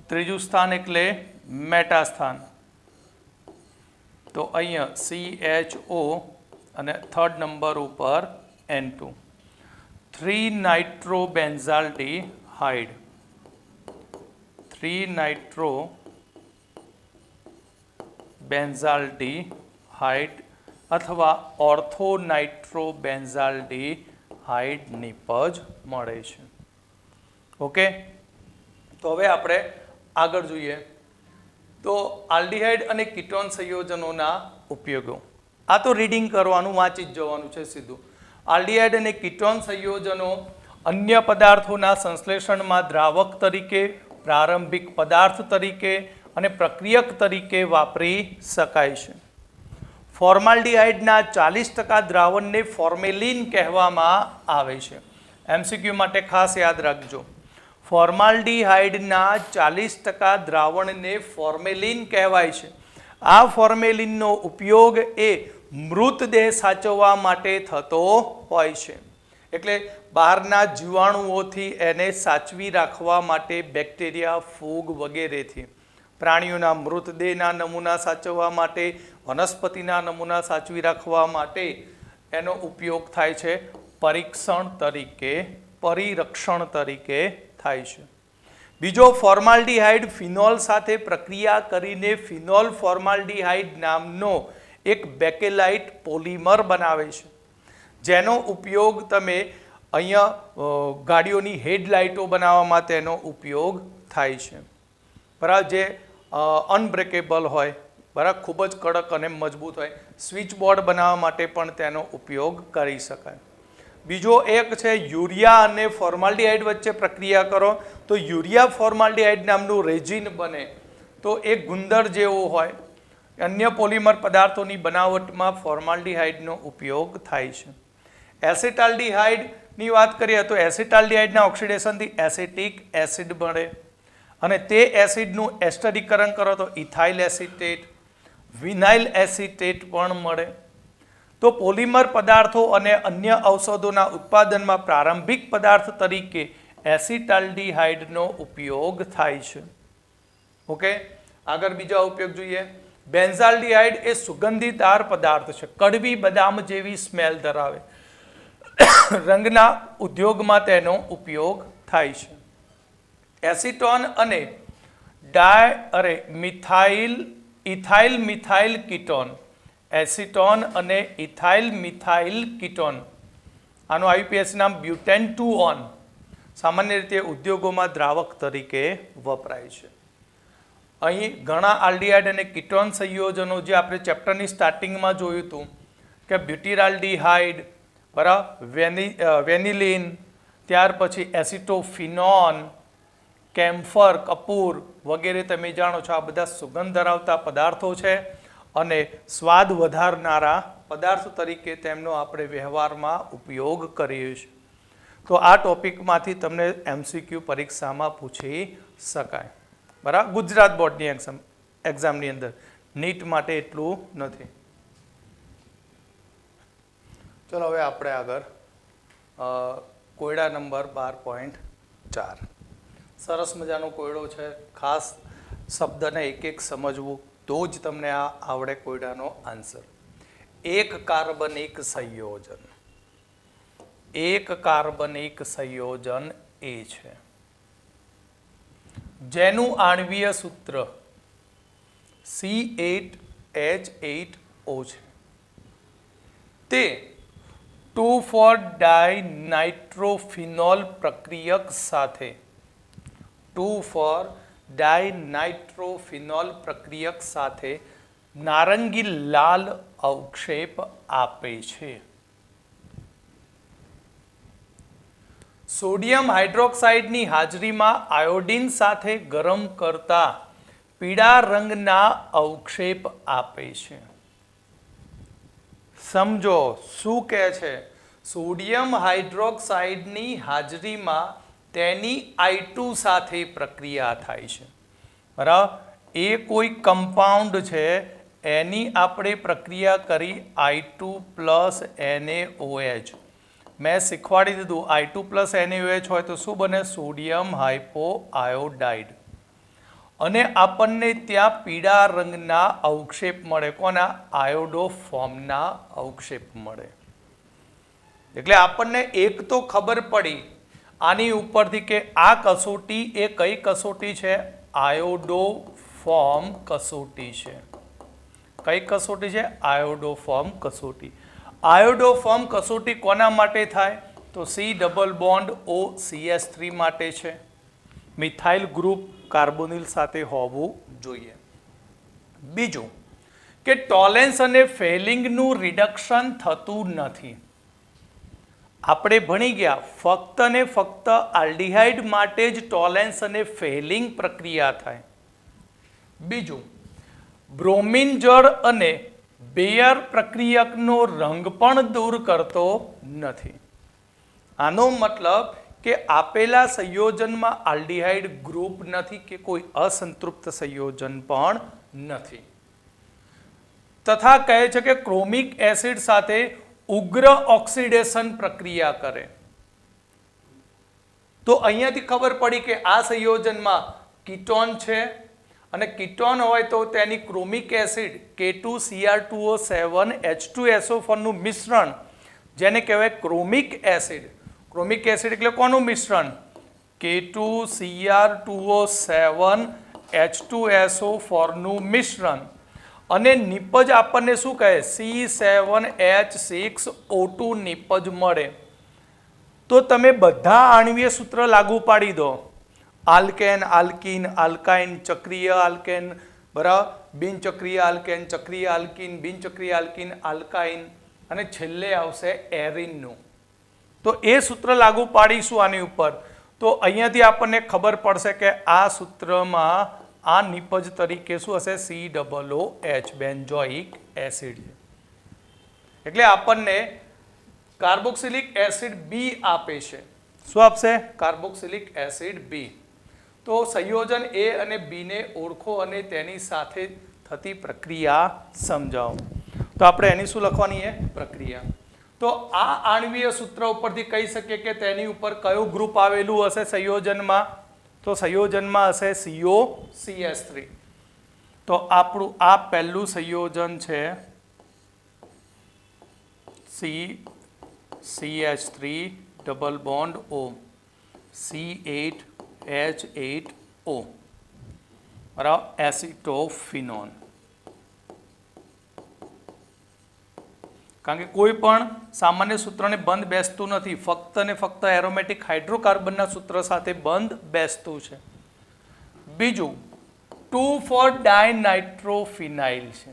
ત્રીજું સ્થાન એટલે મેટા સ્થાન. તો અહીંયા CHO અને થર્ડ નંબર ઉપર N2 3 નાઇટ્રોબેન્ઝાલ્ડીહાઇડ 3 નાઇટ્રોબેન્ઝાલ્ડીહાઇડ અથવા ઓર્થોનાઇટ્રોબેન્ઝાલ્ડીહાઇડ નિપજ મળે છે. ઓકે, તો હવે આપણે આગળ જોઈએ તો આલ્ડીહાઇડ અને કીટોન સંયોજનોના ઉપયોગો. આ તો રીડિંગ કરવાનું, વાંચી જ જવાનું છે સીધું. આલ્ડીહાઇડ અને કીટોન સંયોજનો અન્ય પદાર્થોના સંશ્લેષણમાં દ્રાવક તરીકે, પ્રારંભિક પદાર્થ તરીકે અને પ્રક્રિયક તરીકે વાપરી શકાય છે. ફોર્માલ્ડીહાઇડના 40% દ્રાવણને ફોર્મેલિન કહેવામાં આવે છે. એમસીક્યુ માટે ખાસ યાદ રાખજો. ફોર્માલ્ડીહાઇડના 40% દ્રાવણને ફોર્મેલિન કહેવાય છે. આ ફોર્મેલિનનો ઉપયોગ એ મૃતદેહ સાચવવા માટે થતો હોય છે. એટલે બહારના જીવાણુઓથી એને સાચવી રાખવા માટે બેક્ટેરિયા, ફૂગ વગેરેથી, પ્રાણીઓના મૃતદેહના નમૂના સાચવવા માટે, વનસ્પતિના નમૂના સાચવી રાખવા માટે એનો ઉપયોગ થાય છે. પરીક્ષણ તરીકે, પરિરક્ષણ તરીકે થાય છે. બીજો, ફોર્માલ્ડીહાઇડ ફિનોલ સાથે પ્રક્રિયા કરીને ફિનોલ ફોર્માલ્ડીહાઇડ નામનો એક બેકેલાઇટ પોલિમર બનાવે છે, જેનો ઉપયોગ તમે અહીંયા ગાડીઓની હેડલાઇટો બનાવવામાં તેનો ઉપયોગ થાય છે. બરાબર, જે અનબ્રેકેબલ હોય, બરાબર, ખૂબ જ કડક અને મજબૂત હોય, સ્વિચ બોર્ડ બનાવવા માટે પણ તેનો ઉપયોગ કરી શકાય. બીજો એક છે યુરિયા અને ફોર્માલ્ડીહાઇડ વચ્ચે પ્રક્રિયા કરો તો યુરિયા ફોર્માલ્ડીહાઇડ નામનું રેઝિન બને. તો એ ગુંદર જેવો હોય. અન્ય પોલિમર પદાર્થોની બનાવટમાં ફોર્માલ્ડીહાઇડનો ઉપયોગ થાય છે. એસિટાલ્ડીહાઇડની વાત કરીએ તો એસિટાલ્ડીહાઇડના ઓક્સિડેશનથી એસિટિક એસિડ બને અને તે એસિડનું એસ્ટરીકરણ કરો તો ઇથાઇલ એસિટેટ, વિનાઇલ એસિટેટ પણ મળે. તો પોલિમર પદાર્થો અને અન્ય ઔષધોના ઉત્પાદનમાં પ્રારંભિક પદાર્થ તરીકે એસિટાલ્ડીહાઇડનો ઉપયોગ થાય છે. ઓકે, આગળ બીજા ઉપયોગ જોઈએ. બેન્ઝાલ્ડીહાઇડ એ સુગંધીદાર પદાર્થ છે, કડવી બદામ જેવી સ્મેલ ધરાવે. રંગના ઉદ્યોગમાં તેનો ઉપયોગ થાય છે. એસિટોન અને ઇથાઇલ મિથાઇલ કીટોન, એસિટોન અને ઇથાઇલ મિથાઇલ કીટોન, આનું આઈયુપીએસી નામ બ્યુટેન-2-ઓન, સામાન્ય રીતે ઉદ્યોગોમાં દ્રાવક તરીકે વપરાય છે. અહીં ઘણા આલ્ડીહાઇડ અને કીટોન સંયોજનો જે આપણે ચેપ્ટરની સ્ટાર્ટિંગમાં જોયું હતું કે બ્યુટીરાલ્ડીહાઇડ, બરાબર, વેનિલિન, ત્યાર પછી એસિટોફિનોન, કેમ્ફર, કપૂર વગેરે તમે જાણો છો. આ બધા સુગંધ ધરાવતા પદાર્થો છે અને સ્વાદ વધારનારા પદાર્થ તરીકે તેમનો આપણે વ્યવહારમાં ઉપયોગ કરીએ છીએ. તો આ ટોપિકમાંથી તમને એમસીક્યુ પરીક્ષામાં પૂછી શકાય. બરાબર, ગુજરાત બોર્ડની એક્ઝામની અંદર, નીટ માટે એટલું નથી. ચલો હવે આપણે આગળ કોયડા નંબર 12.4. સરસ મજાનો કોયડો છે. ખાસ શબ્દને એક એક સમજવું તો જ તમને આ આવડે કોયડાનો આન્સર. એક કાર્બનિક સંયોજન, એક કાર્બનિક સંયોજન એ છે જેનું આણ્વીય સૂત્ર C8H8O છે. તે 2,4-ડાયનાઇટ્રોફિનોલ પ્રક્રિયક સાથે 2,4-ડાયનાઇટ્રોફિનોલ પ્રક્રિયક સાથે નારંગી લાલ અવક્ષેપ આપે છે. સોડિયમ હાઇડ્રોક્સાઇડની હાજરીમાં આયોડિન સાથે ગરમ કરતા પીળા રંગના અવક્ષેપ આપે છે. સમજો શું કહે છે? સોડિયમ હાઇડ્રોક્સાઇડની હાજરીમાં તેની I2 સાથે પ્રક્રિયા થાય છે. બરાબર, એ કોઈ કમ્પાઉન્ડ છે, એની આપણે પ્રક્રિયા કરી I2 + NaOH. મેં શીખવાડી દીધું I2 + NaOH હોય તો શું બને? સોડિયમ હાઇપોઆયોડાઇડ. અને આપણને ત્યાં પીળા રંગના અવક્ષેપ મળે. કોના? આયોડોફોર્મના અવક્ષેપ મળે. એટલે આપણને એક તો ખબર પડી આની ઉપરથી કે આ કસોટી એ કઈ કસોટી છે? આયોડોફોર્મ કસોટી છે. કઈ કસોટી છે? આયોડોફોર્મ કસોટી. આયોડોફોર્મ કસોટી કોના માટે થાય? તો C ડબલ બોન્ડ OCH3 માટે છે. મિથાઇલ ગ્રુપ કાર્બોનિલ સાથે હોવું જોઈએ. બીજું કે ટોલેન્સ અને ફેલિંગનું રિડક્શન થતું નથી. આપણે ભણી ગયા ફક્ત ને ફક્ત આલ્ડિહાઇડ માટે જ ટોલેન્સ અને ફેલિંગ પ્રક્રિયા થાય. બીજું બ્રોમિન જળ અને બેયર પ્રક્રિયકનો રંગ પણ દૂર કરતો નથી. આનો મતલબ કે આપેલા સંયોજનમાં આલ્ડિહાઇડ ગ્રુપ નથી કે કોઈ અસંતૃપ્ત સંયોજન પણ નથી. તથા કહે છે કે ક્રોમિક એસિડ સાથે ઉગ્ર ઓક્સિડેશન પ્રક્રિયા કરે. તો અહીંયાથી ખબર પડી કે આ સંયોજનમાં કીટોન છે અને કીટોન હોય તો તેની ક્રોમિક એસિડ K2Cr2O7H2SO4 નું મિશ્રણ જેને કહેવાય ક્રોમિક એસિડ. ક્રોમિક એસિડ એટલે કોનું મિશ્રણ? K2Cr2O7H2SO4 નું મિશ્રણ. અને નિપજ આપણને શું કહે? C7H6O2 નિપજ મળે. તો તમે બધા આણ્વીય સૂત્ર લાગુ પાડી દો. આલ્કેન, આલ્કીન, આલ્કાઇન, ચક્રીય આલ્કેન, બરાબર, બિનચક્રીય આલ્કેન, ચક્રીય આલ્કીન, બિનચક્રીય આલ્કીન, આલ્કાઇન અને છેલ્લે આવશે એરિનનું. તો એ સૂત્ર લાગુ પાડીશું આની ઉપર તો અહીંયાથી આપણને ખબર પડશે કે આ સૂત્રમાં આ નિપજ તરીકે શું હશે? COOH બેન્ઝોઇક એસિડ છે. એટલે આપણને કાર્બોક્સિલિક એસિડ બી આપે છે. શું આપશે? Carboxylic acid B. તો સંયોજન એ અને બી ને ઓળખો અને તેની સાથે થતી પ્રક્રિયા સમજાવો. તો આપણે એની શું લખવાની છે? પ્રક્રિયા. તો આ આણ્વીય સૂત્ર ઉપરથી કહી શકીએ કે તેની ઉપર કયું ગ્રુપ આવેલું હશે સંયોજનમાં? તો સંયોજનમાં હશે COCH3. તો આપણું આ પહેલું સંયોજન છે CH3 double bond O C8H8O, બરાબર, એસિટોફિનોન. કારણ કે કોઈ પણ સામાન્ય સૂત્રને બંધ બેસતું નથી, ફક્ત ને ફક્ત એરોમેટિક હાઇડ્રોકાર્બનના સૂત્ર સાથે બંધ બેસતું છે. બીજું 2,4-ડાયનાઇટ્રોફિનાઇલ છે.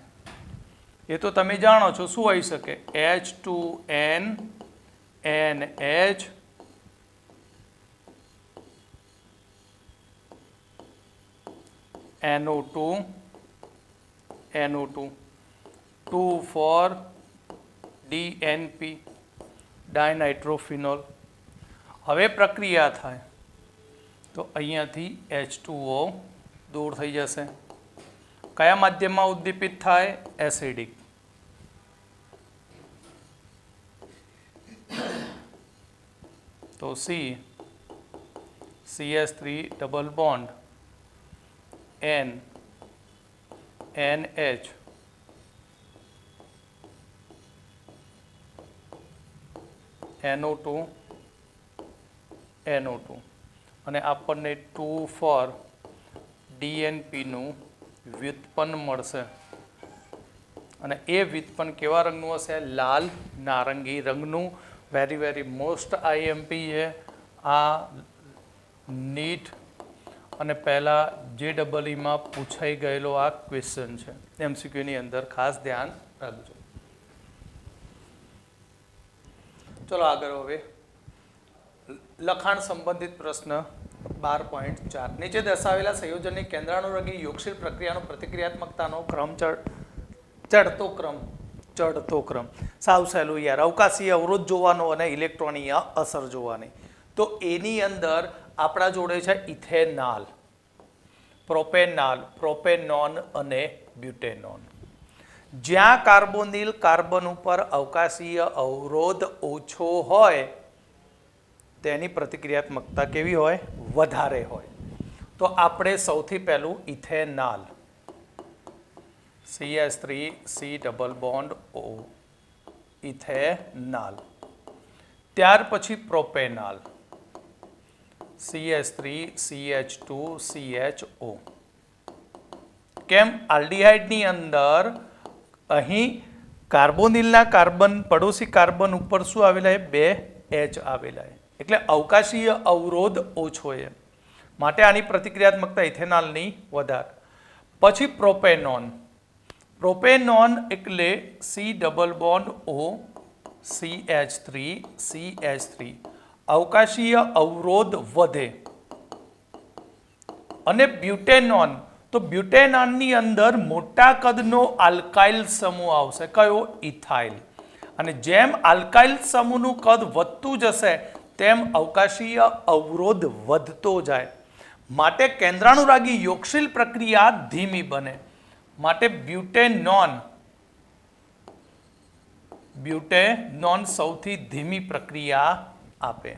એ તો તમે જાણો છો શું હોઈ શકે? H2N NH NO2 2,4-DNP ડાયનાઇટ્રોફિનોલ. હવે પ્રક્રિયા થાય તો અહીંયાથી H2O દૂર થઈ જશે. કયા માધ્યમમાં ઉદ્દીપિત થાય? એસિડિક. તો CH3 double bond NH NO2 અને આપણને 2,4-DNP નું વ્યુત્પન્ન મળશે. અને એ વ્યુત્પન્ન કેવા રંગનું હશે? લાલ નારંગી રંગનું. વેરી વેરી મોસ્ટ IMP છે આ. નીટ અને પહેલાં JEEમાં પૂછાઈ ગયેલો આ ક્વેશ્ચન છે. MCQની અંદર ખાસ ધ્યાન રાખજો. ચલો આગળ હવે લખાણ સંબંધિત પ્રશ્ન 12.4. નીચે દર્શાવેલા સંયોજનની કેન્દ્રાણુરંગી યોગશીલ પ્રક્રિયાનો પ્રતિક્રિયાત્મકતાનો ક્રમ ચડતો ક્રમ. સાવ સહેલું યાર. અવકાશીય અવરોધ જોવાનો અને ઇલેક્ટ્રોનીય અસર જોવાની. તો એની અંદર આપણા જોડે છે ઇથેનોલ, પ્રોપેનોલ, પ્રોપેનોન અને બ્યુટેનોન. જ્યાં કાર્બોનિલ કાર્બન ઉપર અવકાશીય અવરોધ ઓછો હોય તેની પ્રતિક્રિયાત્મકતા કેવી હોય? વધારે હોય. તો આપણે સૌથી પહેલું ethanol CH3C double bond O ethanol. ત્યાર પછી પ્રોપેનોલ CH3CH2CHO. કેમ? આલ્ડિહાઇડની અંદર અહીં કાર્બોનિલના કાર્બન પડોશી કાર્બન ઉપર શું આવેલા છે? 2 H આવેલા છે. એટલે અવકાશીય અવરોધ ઓછો છે. માટે આની પ્રતિક્રિયાત્મકતા ઇથેનોલની વધારે. પછી પ્રોપેનોન. પ્રોપેનોન એટલે C double bond O CH3 અવકાશીય અવરોધ વધે. અને બ્યુટેનોન, તો બ્યુટેનોનની અંદર મોટા કદનો આલ્કાઇલ સમૂહ આવશે. કયો? ઇથાઇલ. અને જેમ આલ્કાઇલ સમૂહનું કદ વધતું જશે તેમ અવકાશીય અવરોધ વધતો જાય. માટે કેન્દ્રાનુરાગી યોગશીલ પ્રક્રિયા ધીમી બને. માટે બ્યુટેનોન સૌથી ધીમી પ્રક્રિયા આપે.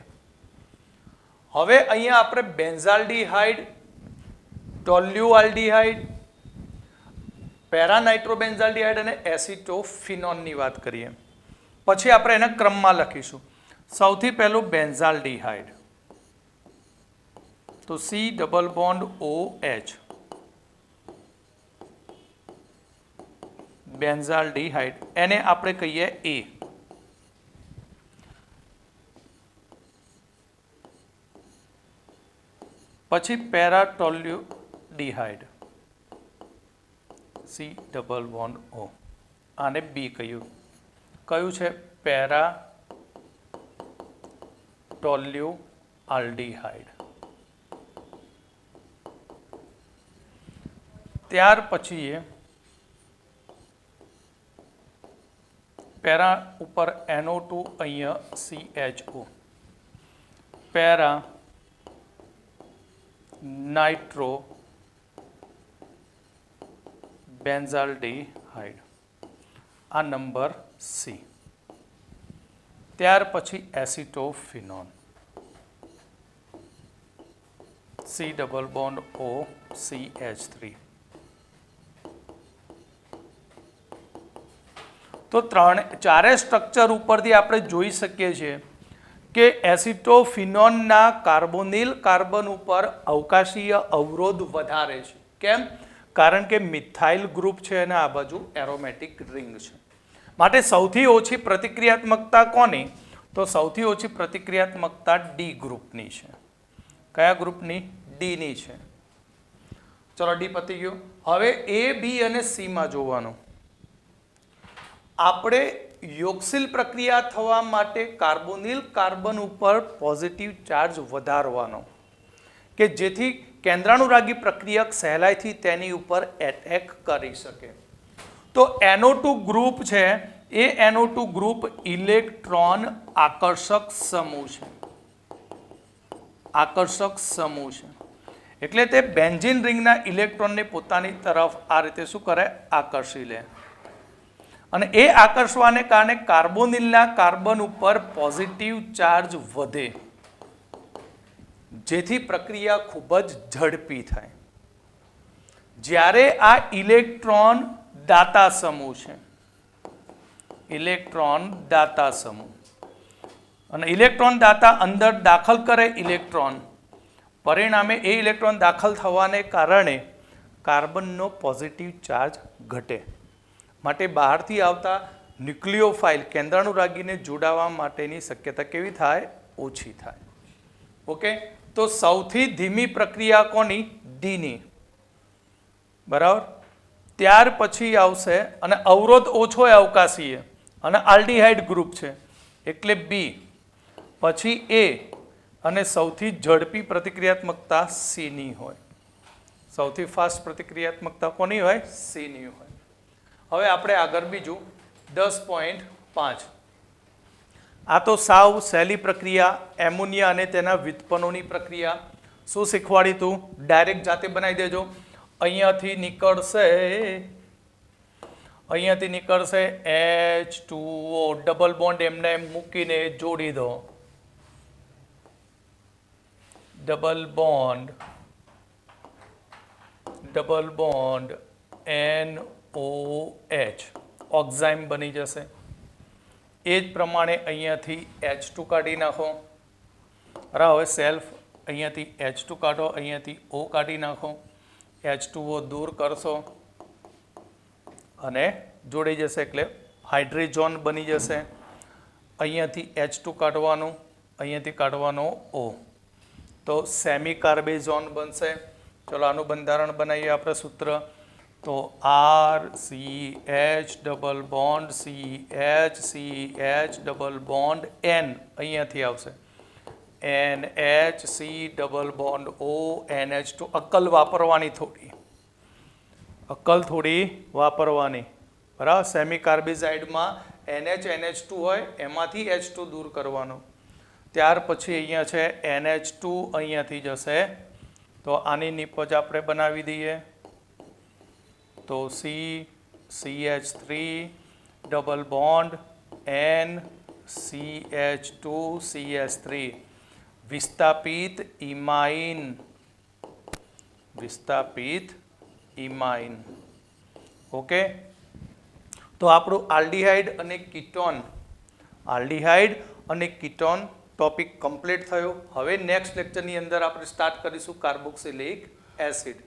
હવે અહીંયા આપણે બેન્ઝાલ્ડિહાઇડ, ટોલ્યુઆલ્ડિહાઇડ, પેરાનાઇટ્રોબેન્ઝાલ્ડિહાઇડ અને એસિટોફિનોનની વાત કરીએ. પછી આપણે એના ક્રમમાં લખીશું. સૌથી પહેલું બેન્ઝાલ્ડિહાઇડ, તો C double bond OH, benzaldehyde, એને આપણે કહીએ A. પછી પેરાટોલ્યુડિહાઇડ, C ડબલ બોન્ડ O, આને B કહ્યું. કયું છે? પેરાટોલ્યુઆલ્ડિહાઇડ. ત્યાર પછી પેરા ઉપર NO2, અહીંયા CHO, પેરા નાઇટ્રો બેન્ઝાલ્ડિહાઇડ, આ નંબર C. ત્યાર પછી એસિટોફિનોન, C double bond O CH3. તો ચારે સ્ટ્રક્ચર ઉપરથી આપણે જોઈ શકીએ છીએ કે એસિટોફિનોનના કાર્બોનિલ કાર્બન ઉપર અવકાશીય અવરોધ વધારે છે. કેમ? કારણ કે મિથાઇલ ગ્રુપ છે અને આ બાજુ એરોમેટિક રિંગ છે. માટે સૌથી ઓછી પ્રતિક્રિયાત્મકતા કોની? તો સૌથી ઓછી પ્રતિક્રિયાત્મકતા ડી ગ્રુપની છે. કયા ગ્રુપની? ડીની છે. ચલો, ડી પતી ગયું. હવે A, B અને C માં જોવાનું. આપણે યોગશીલ પ્રક્રિયા થવા માટે કાર્બોનિલ કાર્બન ઉપર પોઝિટિવ ચાર્જ વધારવાનો કે જેથી કેન્દ્રાનુરાગી પ્રક્રિયક સહેલાઈથી તેની ઉપર એટેક કરી શકે. તો NO2 ગ્રુપ છે એ NO2 ગ્રુપ ઇલેક્ટ્રોન આકર્ષક સમૂહ છે. આકર્ષક સમૂહ છે એટલે તે બેન્ઝીન રિંગના ઇલેક્ટ્રોનને પોતાની તરફ આ રીતે શું કરે? આકર્ષી લે. અને એ આકર્ષવાને કારણે કાર્બોનિલના કાર્બન ઉપર પોઝિટિવ ચાર્જ વધે જેથી પ્રક્રિયા ખૂબ જ ઝડપી થાય. જ્યારે આ ઇલેક્ટ્રોન દાતા સમૂહ છે, ઇલેક્ટ્રોન દાતા સમૂહ, અને ઇલેક્ટ્રોન દાતા અંદર દાખલ કરે ઇલેક્ટ્રોન, પરિણામે એ ઇલેક્ટ્રોન દાખલ થવાને કારણે કાર્બનનો પોઝિટિવ ચાર્જ ઘટે. માટે બહારથી આવતા ન્યુક્લિયોફાઇલ કેન્દ્રાનુરાગીને જોડાવા માટેની શક્યતા કેવી થાય? ઓછી થાય. ઓકે, તો સૌથી ધીમી પ્રક્રિયા કોની? ડીની. બરાબર. ત્યાર પછી આવશે, અને અવરોધ ઓછો એ અવકાશીય અને આલ્ડિહાઇડ ગ્રુપ છે એટલે બી, પછી એ, અને સૌથી ઝડપી પ્રતિક્રિયાત્મકતા સીની હોય. સૌથી ફાસ્ટ પ્રતિક્રિયાત્મકતા કોની હોય? સીની હોય. હવે આપણે આગળ બીજું 10.5. આ તો સાવ સહેલી પ્રક્રિયા, એમોનિયા અને તેના વ્યુત્પન્નોની પ્રક્રિયા. શું શીખવાડી તું? ડાયરેક્ટ જાતે બનાવી દેજો. અહીંયાથી નીકળશે H2O, ડબલ બોન્ડ એમને એમ મૂકીને જોડી દો. ડબલ બોન્ડ NOH, ઓક્ઝાઇમ બની જશે. એ જ પ્રમાણે અહીંયાથી H2 કાઢી નાખો. બરાબર. હવે સેલ્ફ અહીંયાથી H2 કાઢો, અહીંયાથી O કાઢી નાખો, H2O દૂર કરશો અને જોડી જશે એટલે હાઇડ્રોજન બની જશે. અહીંયાથી H2 કાઢવાનું, અહીંયાથી કાઢવાનો O. તો સેમી કાર્બેઝોન બનશે. ચલો આનું બંધારણ બનાવીએ આપણે સૂત્ર. તો RCH double bond CH double bond N અહીંયાથી આવશે NH C double bond O NH2. અક્કલ વાપરવાની થોડી વાપરવાની બરાબર. સેમી કાર્બેઝાઇડમાં NH2 હોય એમાંથી H2 દૂર કરવાનો. ત્યાર પછી અહીંયા છે NH2 અહીંયાથી જશે તો આની નિપજ આપણે બનાવી દઈએ. તો CH3 double bond N CH2 CH3 વિસ્થાપિત ઇમાઇન. ઓકે, તો આપણું આલ્ડીહાઇડ અને કીટોન ટોપિક કમ્પ્લીટ થયો. હવે નેક્સ્ટ લેક્ચરની અંદર આપણે સ્ટાર્ટ કરીશું કાર્બોક્સિલિક એસિડ.